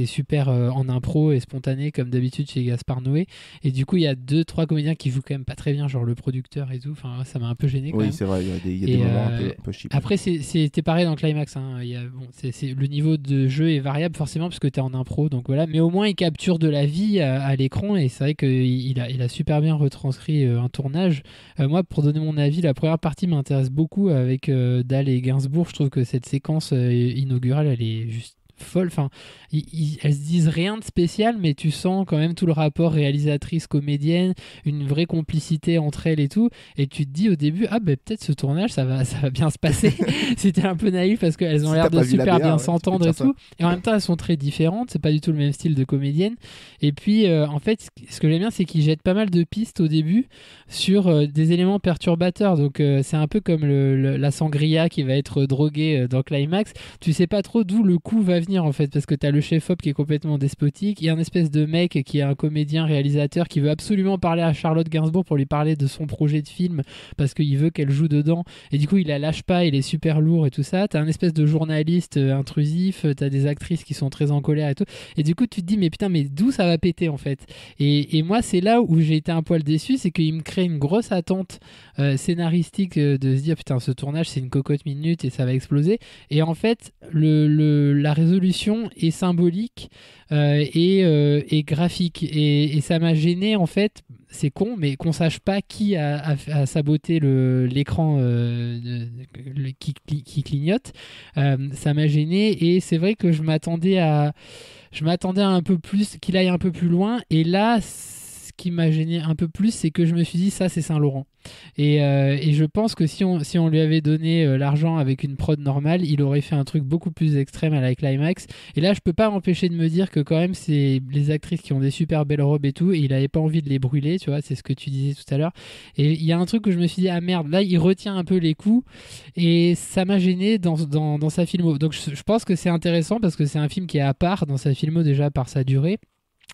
super en impro et spontané comme d'habitude chez Gaspard Noé, et du coup il y a 2-3 comédiens qui jouent quand même pas très bien, genre le producteur et tout, enfin ça m'a un peu gêné quand même. Oui, c'est vrai, il y a des moments un peu cheap. Après c'était pareil dans Climax, hein. Le niveau de jeu est variable forcément parce que t'es en impro, donc voilà, mais au moins il capture de la vie à l'écran, et c'est vrai qu'il a super bien retranscrit un tournage. Moi, pour donner mon avis, la première partie m'intéresse beaucoup avec Dalle et Gainsbourg. Je trouve que cette séquence inaugurale, elle est juste folle. Enfin, elles se disent rien de spécial, mais tu sens quand même tout le rapport réalisatrice-comédienne, une vraie complicité entre elles et tout. Et tu te dis au début, peut-être ce tournage, ça va bien se passer. C'était un peu naïf parce qu'elles ont l'air de super bien s'entendre et tout. Et en même temps, elles sont très différentes. C'est pas du tout le même style de comédienne. Et puis, en fait, ce que j'aime bien, c'est qu'ils jettent pas mal de pistes au début sur des éléments perturbateurs. Donc, c'est un peu comme la sangria qui va être droguée dans Climax. Tu sais pas trop d'où le coup va venir, en fait, parce que t'as le chef-op qui est complètement despotique, il y a un espèce de mec qui est un comédien réalisateur qui veut absolument parler à Charlotte Gainsbourg pour lui parler de son projet de film parce qu'il veut qu'elle joue dedans, et du coup il la lâche pas, il est super lourd et tout ça. T'as un espèce de journaliste intrusif, t'as des actrices qui sont très en colère et tout, et du coup tu te dis mais d'où ça va péter en fait. Et moi c'est là où j'ai été un poil déçu, c'est qu'il me crée une grosse attente scénaristique de se dire ce tournage c'est une cocotte minute et ça va exploser, et en fait la résolution est symbolique et graphique, et ça m'a gêné en fait. C'est con, mais qu'on sache pas qui a saboté l'écran qui clignote, ça m'a gêné, et c'est vrai que je m'attendais à un peu plus, qu'il aille un peu plus loin, et là ce qui m'a gêné un peu plus, c'est que je me suis dit ça c'est Saint-Laurent, et je pense que si on lui avait donné l'argent avec une prod normale, il aurait fait un truc beaucoup plus extrême à la Climax. Et là je peux pas m'empêcher de me dire que quand même c'est les actrices qui ont des super belles robes et tout, et il avait pas envie de les brûler, tu vois, c'est ce que tu disais tout à l'heure. Et il y a un truc où je me suis dit merde, là il retient un peu les coups, et ça m'a gêné dans sa filmo. Donc je pense que c'est intéressant parce que c'est un film qui est à part dans sa filmo déjà par sa durée.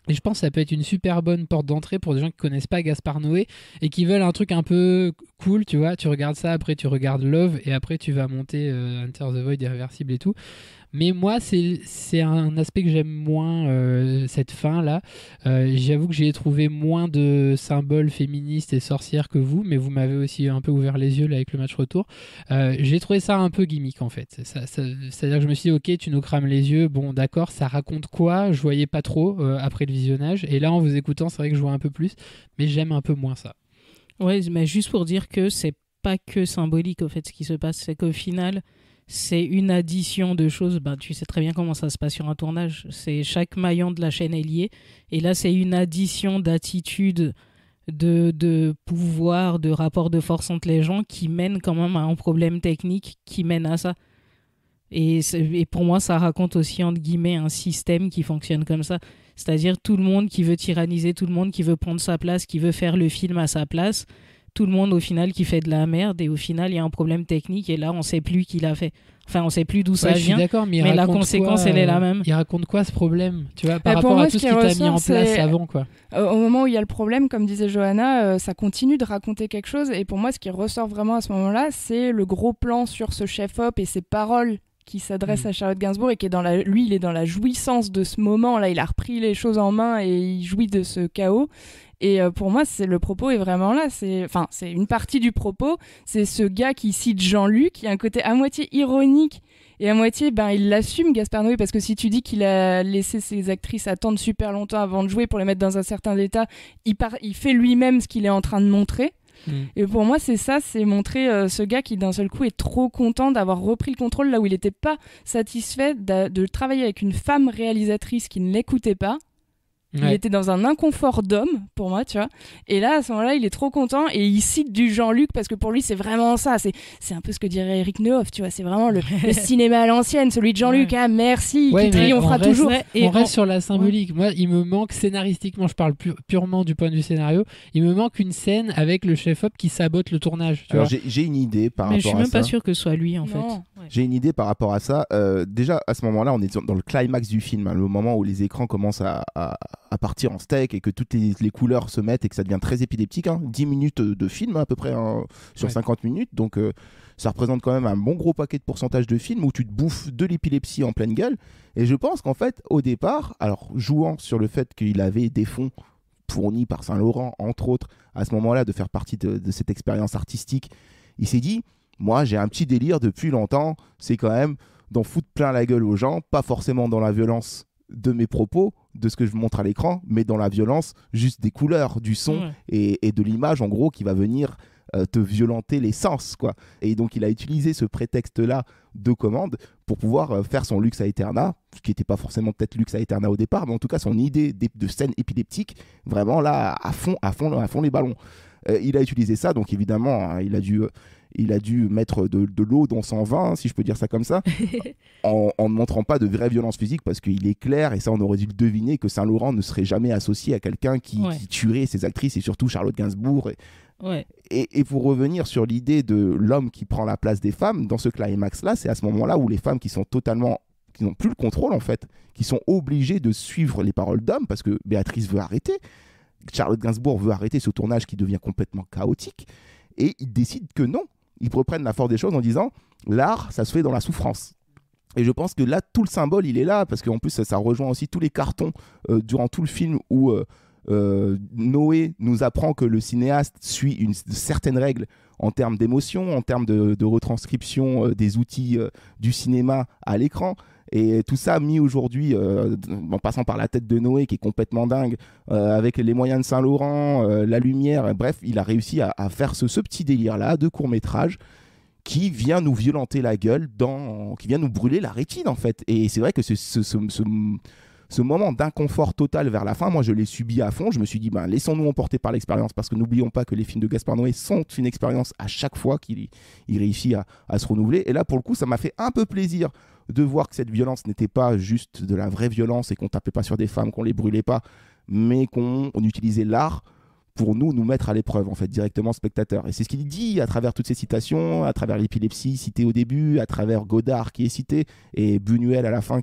Et je pense que ça peut être une super bonne porte d'entrée pour des gens qui connaissent pas Gaspard Noé et qui veulent un truc un peu cool, tu vois. Tu regardes ça, après tu regardes Love, et après tu vas monter Enter the Void, Irréversible et tout. Mais moi, c'est un aspect que j'aime moins, cette fin-là. J'avoue que j'ai trouvé moins de symboles féministes et sorcières que vous, mais vous m'avez aussi un peu ouvert les yeux là, avec le match retour. J'ai trouvé ça un peu gimmick, en fait. C'est-à-dire que je me suis dit, ok, tu nous crames les yeux, bon d'accord, ça raconte quoi ? Je voyais pas trop après le visionnage. Et là, en vous écoutant, c'est vrai que je vois un peu plus, mais j'aime un peu moins ça. Ouais, mais juste pour dire que c'est pas que symbolique, au fait, ce qui se passe, c'est qu'au final... c'est une addition de choses. Tu sais très bien comment ça se passe sur un tournage. C'est chaque maillon de la chaîne est lié. Et là, c'est une addition d'attitudes, de pouvoir, de rapport de force entre les gens qui mène quand même à un problème technique qui mène à ça. Et pour moi, ça raconte aussi, entre guillemets, un système qui fonctionne comme ça. C'est-à-dire tout le monde qui veut tyranniser tout le monde, qui veut prendre sa place, qui veut faire le film à sa place, tout le monde au final qui fait de la merde et au final il y a un problème technique et là on sait plus qui l'a fait. Enfin, on sait plus d'où ça vient. Je suis d'accord, mais la conséquence, elle est la même. Il raconte quoi ce problème, tu vois, par rapport à tout ce qui t'a mis en place avant, quoi. Au moment où il y a le problème, comme disait Johanna, ça continue de raconter quelque chose. Et pour moi, ce qui ressort vraiment à ce moment-là, c'est le gros plan sur ce chef-op et ses paroles qui s'adressent à Charlotte Gainsbourg et qui est lui, il est dans la jouissance de ce moment. Là, il a repris les choses en main et il jouit de ce chaos. Et pour moi, le propos est vraiment là. C'est une partie du propos. C'est ce gars qui cite Jean-Luc, qui a un côté à moitié ironique et à moitié, il l'assume, Gaspard Noé, parce que si tu dis qu'il a laissé ses actrices attendre super longtemps avant de jouer pour les mettre dans un certain état, il fait lui-même ce qu'il est en train de montrer. Et pour moi, c'est ça, c'est montrer ce gars qui d'un seul coup est trop content d'avoir repris le contrôle là où il n'était pas satisfait de travailler avec une femme réalisatrice qui ne l'écoutait pas. Il était dans un inconfort d'homme, pour moi, tu vois. Et là, à ce moment-là, il est trop content et il cite du Jean-Luc parce que pour lui, c'est vraiment ça. C'est un peu ce que dirait Eric Nehoff, tu vois. C'est vraiment le cinéma à l'ancienne, celui de Jean-Luc. Ah, merci, qui triomphera toujours. On reste sur la symbolique. Moi, il me manque scénaristiquement, je parle purement du point de vue scénario, il me manque une scène avec le chef-op qui sabote le tournage. Alors, j'ai une idée par rapport à ça. Mais je suis même pas sûr que ce soit lui, en fait. J'ai une idée par rapport à ça. Déjà, à ce moment-là, on est dans le climax du film, le moment où les écrans commencent à partir en steak et que toutes les couleurs se mettent et que ça devient très épileptique. 10 minutes de film à peu près sur 50 minutes. Donc, ça représente quand même un bon gros paquet de pourcentage de film où tu te bouffes de l'épilepsie en pleine gueule. Et je pense qu'en fait, au départ, alors jouant sur le fait qu'il avait des fonds fournis par Saint-Laurent, entre autres, à ce moment-là, de faire partie de cette expérience artistique, il s'est dit, moi, j'ai un petit délire depuis longtemps, c'est quand même d'en foutre plein la gueule aux gens, pas forcément dans la violence de mes propos, de ce que je montre à l'écran, mais dans la violence juste des couleurs, du son et de l'image, en gros, qui va venir te violenter les sens, quoi. Et donc, il a utilisé ce prétexte-là de commande pour pouvoir faire son Lux Aeterna, ce qui n'était pas forcément peut-être Lux Aeterna au départ, mais en tout cas, son idée de scène épileptique, vraiment là, à fond les ballons. Il a utilisé ça, donc évidemment, il a dû mettre de l'eau dans son vin, si je peux dire ça comme ça, en ne montrant pas de vraie violence physique, parce qu'il est clair, et ça on aurait dû le deviner, que Saint-Laurent ne serait jamais associé à quelqu'un qui tuerait ses actrices, et surtout Charlotte Gainsbourg. Et pour revenir sur l'idée de l'homme qui prend la place des femmes, dans ce climax-là, c'est à ce moment-là où les femmes qui n'ont plus le contrôle en fait, qui sont obligées de suivre les paroles d'hommes, parce que Béatrice veut arrêter, Charlotte Gainsbourg veut arrêter ce tournage qui devient complètement chaotique, et ils décident que non. Ils reprennent la force des choses en disant l'art, ça se fait dans la souffrance. Et je pense que là, tout le symbole, il est là, parce qu'en plus, ça rejoint aussi tous les cartons durant tout le film où Noé nous apprend que le cinéaste suit une certaine règle en termes d'émotion, en termes de retranscription des outils du cinéma à l'écran. Et tout ça mis aujourd'hui, en passant par la tête de Noé qui est complètement dingue, avec les moyens de Saint-Laurent, la lumière, bref, il a réussi à faire ce petit délire-là de court-métrage qui vient nous violenter la gueule, qui vient nous brûler la rétine en fait. Et c'est vrai que ce moment d'inconfort total vers la fin, moi je l'ai subi à fond. Je me suis dit, laissons-nous emporter par l'expérience, parce que n'oublions pas que les films de Gaspard Noé sont une expérience à chaque fois qu'il réussit à se renouveler. Et là, pour le coup, ça m'a fait un peu plaisir de voir que cette violence n'était pas juste de la vraie violence et qu'on tapait pas sur des femmes, qu'on les brûlait pas, mais qu'on utilisait l'art pour nous mettre à l'épreuve, en fait, directement spectateur. Et c'est ce qu'il dit à travers toutes ces citations, à travers l'épilepsie citée au début, à travers Godard qui est cité, et Buñuel à la fin,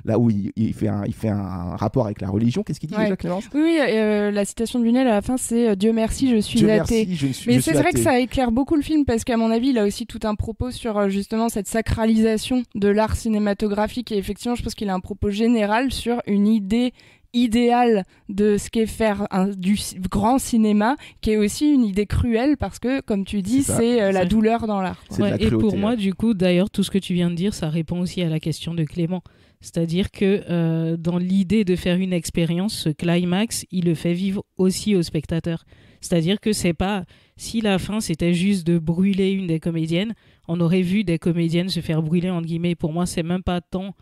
là où il fait un rapport avec la religion. Qu'est-ce qu'il dit déjà, Clémence ? Oui, la citation de Buñuel à la fin, c'est « Dieu merci, je suis athée ». Mais c'est vrai que ça éclaire beaucoup le film, parce qu'à mon avis, il a aussi tout un propos sur justement cette sacralisation de l'art cinématographique, et effectivement, je pense qu'il a un propos général sur une idée idéal de ce qu'est faire du grand cinéma, qui est aussi une idée cruelle, parce que, comme tu dis, c'est la douleur dans l'art. Et pour moi, du coup, d'ailleurs, tout ce que tu viens de dire, ça répond aussi à la question de Clément. C'est-à-dire que dans l'idée de faire une expérience, ce climax, il le fait vivre aussi aux spectateurs. C'est-à-dire que c'est pas... Si la fin, c'était juste de brûler une des comédiennes, on aurait vu des comédiennes se faire brûler, entre guillemets. Pour moi, c'est même pas tant...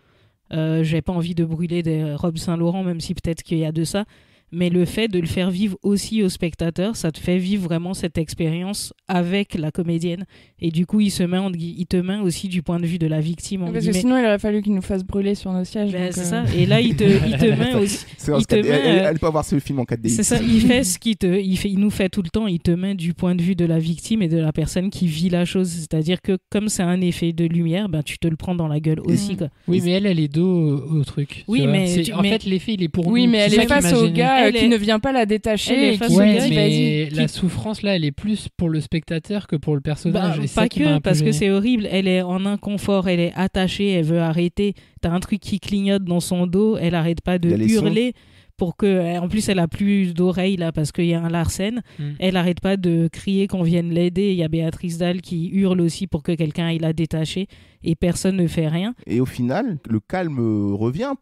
j'ai pas envie de brûler des robes Saint-Laurent, même si peut-être qu'il y a de ça, Mais le fait de le faire vivre aussi aux spectateurs, ça te fait vivre vraiment cette expérience avec la comédienne. Et du coup, il te met aussi du point de vue de la victime. Parce que sinon, il aurait fallu qu'il nous fasse brûler sur nos sièges. Ben, c'est ça. Et là, il te met aussi. Elle peut avoir ce film en 4D. C'est ça. Il fait ce il nous fait tout le temps. Il te met du point de vue de la victime et de la personne qui vit la chose. C'est-à-dire que comme c'est un effet de lumière, ben, tu te le prends dans la gueule aussi. Quoi. Oui, mais elle est dos au truc. Oui, mais en fait, l'effet, il est pour nous. Oui, mais elle est face au gars qui ne vient pas la détacher et qui se dit vas-y. La souffrance là, elle est plus pour le spectateur que pour le personnage. Pas que, parce que c'est horrible. Elle est en inconfort, elle est attachée, elle veut arrêter. T'as un truc qui clignote dans son dos, elle arrête pas de hurler. Pour que, en plus, elle a plus d'oreilles là parce qu'il y a un Larsen. Elle arrête pas de crier qu'on vienne l'aider. Il y a Béatrice Dalle qui hurle aussi pour que quelqu'un aille la détacher et personne ne fait rien. Et au final, le calme revient.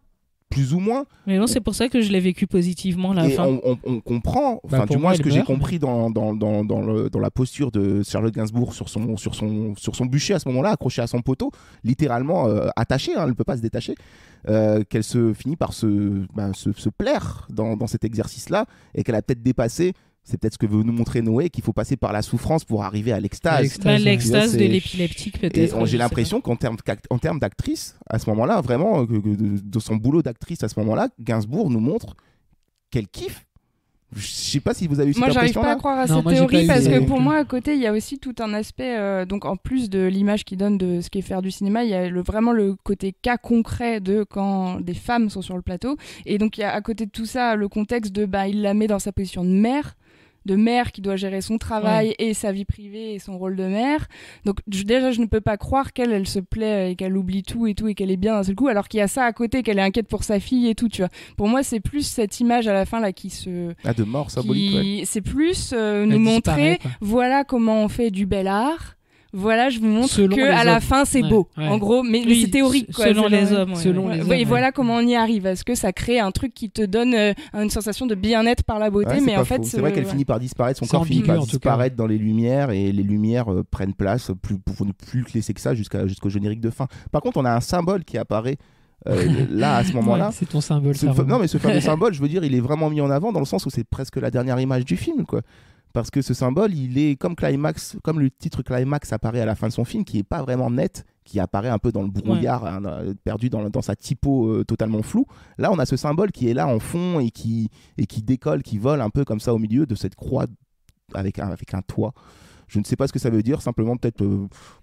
Plus ou moins. Mais non, c'est pour ça que je l'ai vécu positivement la fin. On comprend, du moins ce que j'ai compris dans la posture de Charlotte Gainsbourg sur son bûcher à ce moment-là, accroché à son poteau, littéralement attachée, elle ne peut pas se détacher, qu'elle se finit par se plaire dans cet exercice-là et qu'elle a peut-être dépassé. C'est peut-être ce que veut nous montrer Noé, qu'il faut passer par la souffrance pour arriver à l'extase. L'extase de l'épileptique peut-être. Et j'ai l'impression qu'en termes d'actrice, à ce moment-là, vraiment, de son boulot d'actrice à ce moment-là, Gainsbourg nous montre qu'elle kiffe. Je sais pas si vous avez eu cette impression-là. Moi, j'arrive pas à croire à cette théorie parce que pour moi, à côté, il y a aussi tout un aspect. Donc, en plus de l'image qu'il donne de ce qu'est faire du cinéma, il y a vraiment le côté cas concret de quand des femmes sont sur le plateau. Et donc, il y a à côté de tout ça le contexte de il la met dans sa position de mère qui doit gérer son travail et sa vie privée et son rôle de mère. Donc déjà, je ne peux pas croire qu'elle se plaît et qu'elle oublie tout et qu'elle est bien d'un seul coup, alors qu'il y a ça à côté, qu'elle est inquiète pour sa fille et tout, tu vois. Pour moi, c'est plus cette image à la fin là qui se... de mort symbolique, C'est plus nous montrer, voilà comment on fait du bel art. Voilà, je vous montre qu'à la fin, c'est beau. En gros, mais c'est théorique. Quoi. Selon les hommes. Et voilà comment on y arrive. Est-ce que ça crée un truc qui te donne une sensation de bien-être par la beauté, mais en fait... C'est vrai qu'elle finit par disparaître, son corps finit par disparaître dans les lumières, et les lumières prennent place pour ne plus laisser que ça jusqu'au générique de fin. Par contre, on a un symbole qui apparaît là, à ce moment-là. C'est ton symbole. Non, mais ce fameux symbole, je veux dire, il est vraiment mis en avant dans le sens où c'est presque la dernière image du film, quoi. Parce que ce symbole, il est comme le titre Climax apparaît à la fin de son film, qui n'est pas vraiment net, qui apparaît un peu dans le brouillard, perdu dans sa typo totalement floue. Là, on a ce symbole qui est là en fond et qui décolle, qui vole un peu comme ça au milieu de cette croix avec un toit. Je ne sais pas ce que ça veut dire, simplement peut-être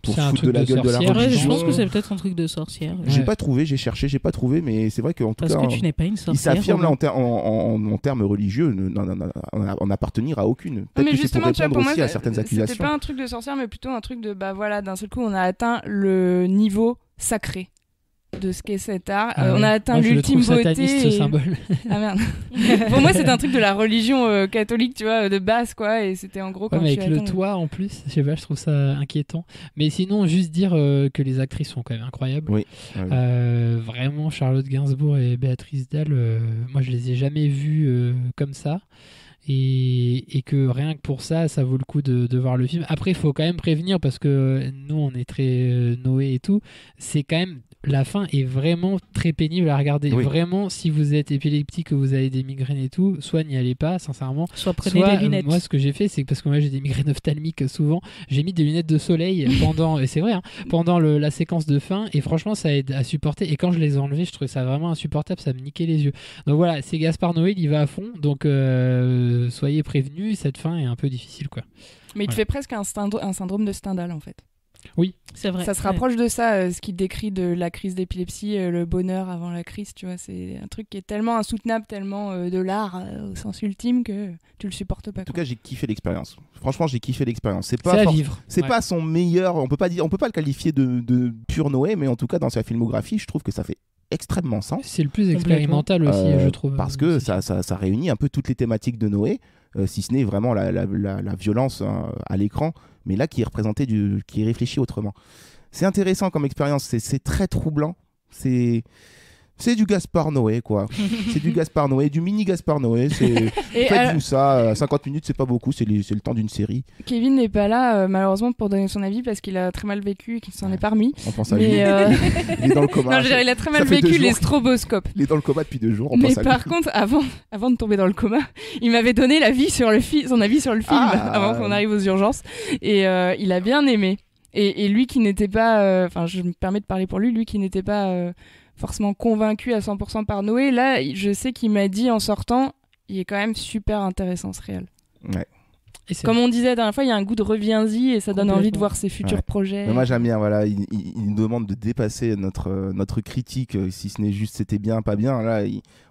pour se foutre de la gueule de la religion. Je pense que c'est peut-être un truc de sorcière. J'ai pas trouvé, j'ai cherché, j'ai pas trouvé, mais c'est vrai qu'en tout cas... Parce que tu n'es pas une sorcière. Il s'affirme là en termes religieux, en appartenir à aucune. Peut-être que c'est pour répondre aussi à certaines accusations. C'était pas un truc de sorcière, mais plutôt un truc de, d'un seul coup, on a atteint le niveau sacré de ce qu'est cet art. On a atteint l'ultime beauté. Ce symbole. Ah merde. Pour moi, c'est un truc de la religion catholique, tu vois, de base, quoi. Et c'était en gros. Mais avec le toit en plus, je sais pas, je trouve ça inquiétant. Mais sinon, juste dire que les actrices sont quand même incroyables. Oui. Vraiment, Charlotte Gainsbourg et Béatrice Dalle, moi, je les ai jamais vues comme ça. Et que rien que pour ça, ça vaut le coup de voir le film. Après, il faut quand même prévenir parce que nous, on est très Noé et tout. C'est quand même... La fin est vraiment très pénible à regarder. Oui. Vraiment, si vous êtes épileptique, que vous avez des migraines et tout, soit n'y allez pas, sincèrement. Soit prenez des lunettes. Moi, ce que j'ai fait, c'est que parce que moi j'ai des migraines ophtalmiques souvent, j'ai mis des lunettes de soleil pendant, et c'est vrai, pendant la séquence de fin. Et franchement, ça aide à supporter. Et quand je les ai enlevés, je trouvais ça vraiment insupportable, ça me niquait les yeux. Donc voilà, c'est Gaspard Noé, il y va à fond. Donc soyez prévenus, cette fin est un peu difficile, quoi. Mais il te fait presque un syndrome de Stendhal, en fait. Oui, c'est vrai. Ça se rapproche de ça, ce qu'il décrit de la crise d'épilepsie, le bonheur avant la crise, tu vois. C'est un truc qui est tellement insoutenable, tellement de l'art au sens ultime que tu le supportes pas. En tout cas, j'ai kiffé l'expérience. Franchement, j'ai kiffé l'expérience. C'est à vivre. C'est pas son meilleur. On peut pas le qualifier de pur Noé, mais en tout cas, dans sa filmographie, je trouve que ça fait extrêmement sens. C'est le plus expérimental aussi, je trouve. Parce que ça réunit un peu toutes les thématiques de Noé, si ce n'est vraiment la violence à l'écran, mais là qui est représenté, qui est réfléchi autrement. C'est intéressant comme expérience, c'est très troublant, c'est C'est du Gaspard Noé, quoi. C'est du Gaspard Noé, du mini Gaspard Noé. Faites-vous ça, 50 minutes, c'est pas beaucoup, c'est le temps d'une série. Kevin n'est pas là, malheureusement, pour donner son avis parce qu'il a très mal vécu et qu'il s'en est pas remis. On pense à lui. Il est dans le coma. Non, je veux dire, il a très mal vécu les stroboscopes. Il est dans le coma depuis 2 jours. Mais par contre, avant de tomber dans le coma, il m'avait donné son avis sur le film avant qu'on arrive aux urgences. Et il a bien aimé. Et lui qui n'était pas... je me permets de parler pour lui qui n'était pas... forcément convaincu à 100% par Noé. Là, je sais qu'il m'a dit en sortant, il est quand même super intéressant ce réel. Ouais. Comme on disait la dernière fois, il y a un goût de reviens-y et ça donne envie de voir ses futurs projets. Mais moi j'aime bien, voilà, il nous demande de dépasser notre critique, si ce n'est juste c'était bien, pas bien. Là,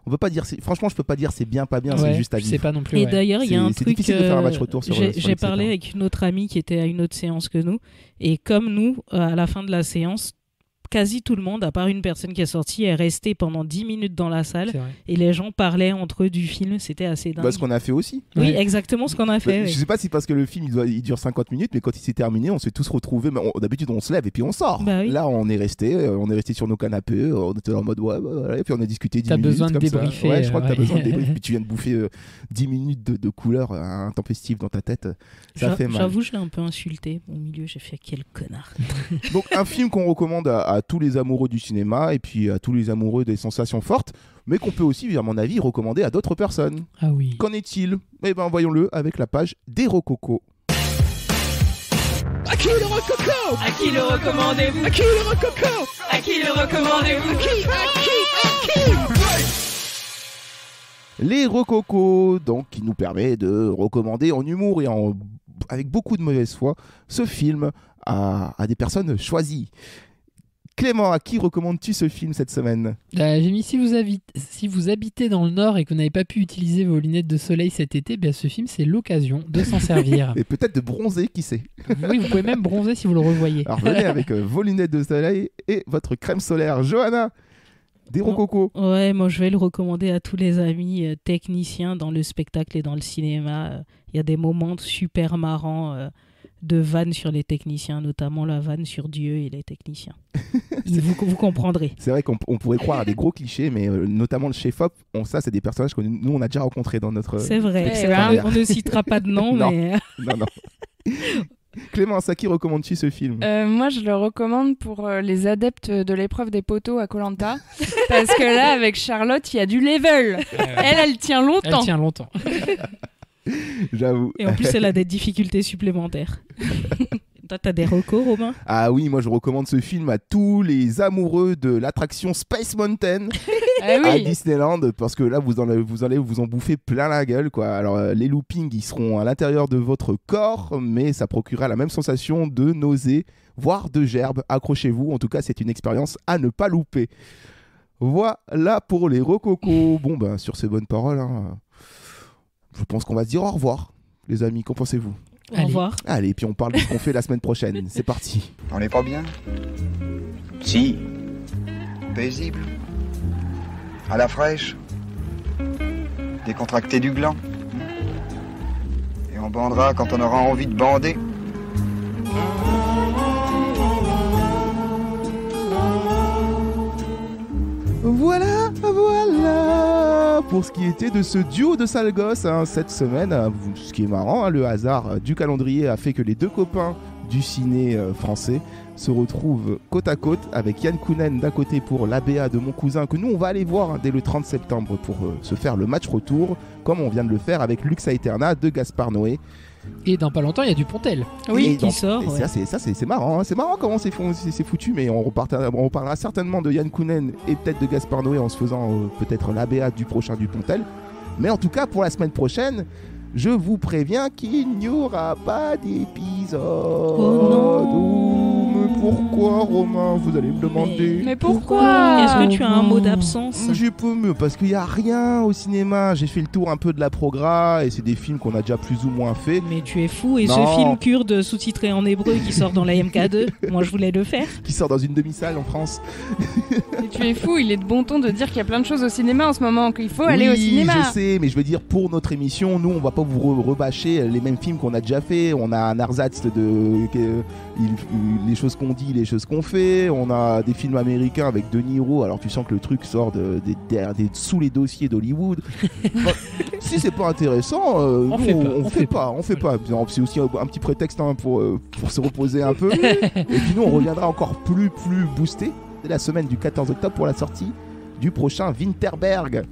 on peut pas dire, franchement, je peux pas dire c'est bien, pas bien, c'est juste à vivre. C'est pas non plus. Et d'ailleurs, il y a un truc. Difficile de faire un match retour sur j'ai parlé avec une autre amie qui était à une autre séance que nous, et comme nous, à la fin de la séance, quasi tout le monde, à part une personne qui est sortie, est resté pendant 10 minutes dans la salle et les gens parlaient entre eux du film, c'était assez dingue. Ce qu'on a fait aussi. Oui, exactement ce qu'on a fait. Je sais pas si parce que le film il dure 50 minutes, mais quand il s'est terminé, on s'est tous retrouvés. D'habitude, on se lève et puis on sort. Oui. Là, on est resté sur nos canapés, on était en mode et puis on a discuté 10 minutes. T'as besoin de débriefer. Ouais, je crois que t'as besoin de débriefer. Puis tu viens de bouffer 10 minutes de couleurs intempestives dans ta tête. Ça fait mal. J'avoue, je l'ai un peu insulté. Au milieu, j'ai fait quel connard. Donc, un film qu'on recommande à tous les amoureux du cinéma et puis à tous les amoureux des sensations fortes, mais qu'on peut aussi, à mon avis, recommander à d'autres personnes. Ah oui. Qu'en est-il ? Eh bien, voyons-le avec la page des Rococo. À qui le Rococo ? À qui le recommandez-vous ? À qui le Rococo ? À qui le recommandez-vous ? À qui Les Rococo, donc, qui nous permet de recommander en humour et avec beaucoup de mauvaise foi ce film à des personnes choisies. Clément, à qui recommandes-tu ce film cette semaine ? J'ai mis si vous habitez dans le Nord et que vous n'avez pas pu utiliser vos lunettes de soleil cet été, ce film c'est l'occasion de s'en servir. Et peut-être de bronzer, qui sait ? Oui, vous pouvez même bronzer si vous le revoyez. Alors venez avec vos lunettes de soleil et votre crème solaire. Johanna, des Rococo. Ouais, moi je vais le recommander à tous les amis techniciens dans le spectacle et dans le cinéma. Il y a des moments super marrants de vannes sur les techniciens, notamment la vanne sur Dieu et les techniciens. Vous comprendrez. C'est vrai qu'on pourrait croire à des gros clichés, mais notamment le chef-op, ça c'est des personnages que nous on a déjà rencontrés dans notre... C'est vrai, on ne citera pas de nom, non, mais... non. Clémence, à qui recommandes-tu ce film ? Moi, je le recommande pour les adeptes de l'épreuve des poteaux à Koh-Lanta. Parce que là, avec Charlotte, il y a du level. Elle tient longtemps. Elle tient longtemps. J'avoue. Et en plus, elle a des difficultés supplémentaires. Toi, t'as des recos, Romain ? Ah oui, moi je recommande ce film à tous les amoureux de l'attraction Space Mountain à Disneyland, parce que là vous allez vous en bouffer plein la gueule, quoi. Alors les loopings ils seront à l'intérieur de votre corps, mais ça procurera la même sensation de nausée, voire de gerbe. Accrochez-vous, en tout cas c'est une expérience à ne pas louper. Voilà pour les recocos. Bon sur ces bonnes paroles, je pense qu'on va se dire au revoir, les amis. Qu'en pensez-vous ? Au revoir. Allez, puis on parle de ce qu'on fait la semaine prochaine. C'est parti. On n'est pas bien ? Si. Paisible. À la fraîche. Décontracté du gland. Et on bandera quand on aura envie de bander. Voilà pour ce qui était de ce duo de sales gosses cette semaine. Ce qui est marrant, le hasard du calendrier a fait que les deux copains du ciné français se retrouvent côte à côte, avec Yann Kounen d'un côté pour l'ABA de mon cousin, que nous on va aller voir dès le 30 septembre pour se faire le match retour, comme on vient de le faire avec Lux Aeterna de Gaspard Noé. Et dans pas longtemps, il y a du Pontel. Oui, qui sort. Et ouais. C'est marrant. C'est marrant comment c'est foutu, mais on parlera certainement de Yann Kounen et peut-être de Gaspard Noé en se faisant peut-être l'ABA du prochain du Pontel. Mais en tout cas, pour la semaine prochaine, je vous préviens qu'il n'y aura pas d'épisode. Oh non. Mais pourquoi, Romain ? Vous allez me demander. Mais pourquoi ? Est-ce que tu as un mot d'absence ? J'ai peu mieux, parce qu'il n'y a rien au cinéma. J'ai fait le tour un peu de la progra, et c'est des films qu'on a déjà plus ou moins fait. Mais tu es fou, et non. Ce film kurde sous-titré en hébreu qui sort dans la MK2, moi je voulais le faire. Qui sort dans une demi-salle en France. Mais tu es fou, il est de bon ton de dire qu'il y a plein de choses au cinéma en ce moment, qu'il faut aller au cinéma. Oui, je sais, mais je veux dire, pour notre émission, nous on va pas vous rebâcher les mêmes films qu'on a déjà fait. On a un ersatz de les choses qu'on dit les choses qu'on fait. On a des films américains avec De Niro. Alors tu sens que le truc sort sous les dossiers d'Hollywood. Si c'est pas intéressant, on fait pas. C'est aussi un petit prétexte pour se reposer un peu. Et puis nous, on reviendra encore plus boosté. C'est la semaine du 14 octobre pour la sortie du prochain Winterberg,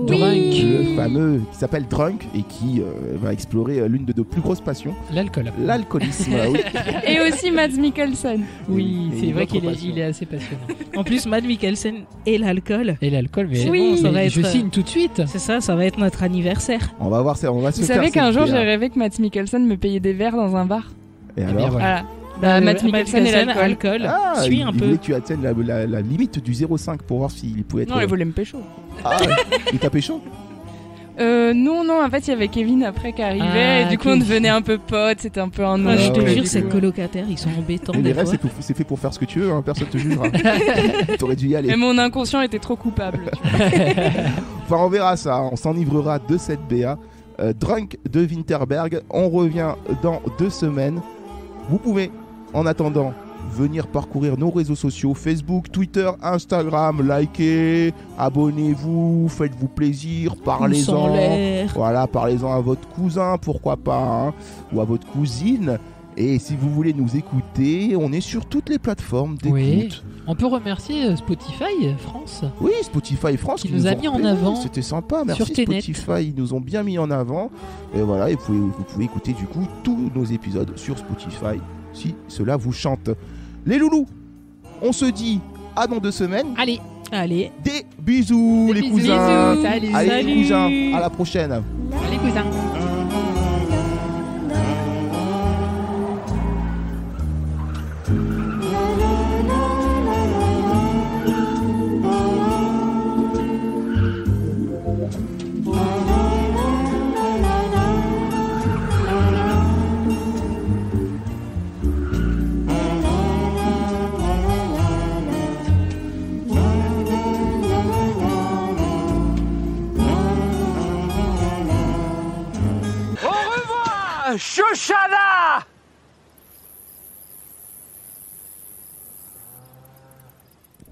Drunk, le fameux qui s'appelle Drunk et qui va explorer l'une de nos plus grosses passions, l'alcoolisme. Oui. Et aussi Mads Mikkelsen. Oui, c'est vrai qu'il est assez passionnant. En plus, Mads Mikkelsen et l'alcool. Mais oui, ça va être, je signe tout de suite. C'est ça va être notre anniversaire. On va voir ça. Vous savez qu'un jour j'ai rêvé que Mads Mikkelsen me payait des verres dans un bar. Et alors voilà. Mads Mikkelsen et l'alcool. Suis un peu. Il voulait que tu atteignes la limite du 0,5 pour voir s'il pouvait être. Non, il voulait me pécho. Ah, il t'a pécho? Non, en fait, il y avait Kevin après qui arrivait et du coup, on devenait un peu potes. C'était un peu un nom. Je te jure, ces colocataires, ils sont embêtants. Les rêves, c'est fait pour faire ce que tu veux, hein, personne te jugera. T'aurais dû y aller. Mais mon inconscient était trop coupable. Enfin, on verra ça. On s'enivrera de cette BA. Drunk de Winterberg. On revient dans 2 semaines. Vous pouvez, en attendant, venir parcourir nos réseaux sociaux, Facebook, Twitter, Instagram, likez, abonnez-vous, faites-vous plaisir, parlez-en. Voilà, parlez-en à votre cousin, pourquoi pas, hein, ou à votre cousine. Et si vous voulez nous écouter, on est sur toutes les plateformes d'écoute. Oui. On peut remercier Spotify France. Oui, Spotify France qui nous a mis en avant. C'était sympa, merci Spotify, ils nous ont bien mis en avant. Et voilà, et vous pouvez écouter du coup tous nos épisodes sur Spotify si cela vous chante. Les loulous, on se dit à dans 2 semaines. Allez. Des bisous les cousins. Bisous. Allez les cousins, à la prochaine. Allez cousins. Shoshana!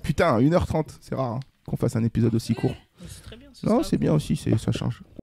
Putain, 1h30, c'est rare hein, qu'on fasse un épisode aussi court. C'est très bien. Non, c'est bien aussi, ça change.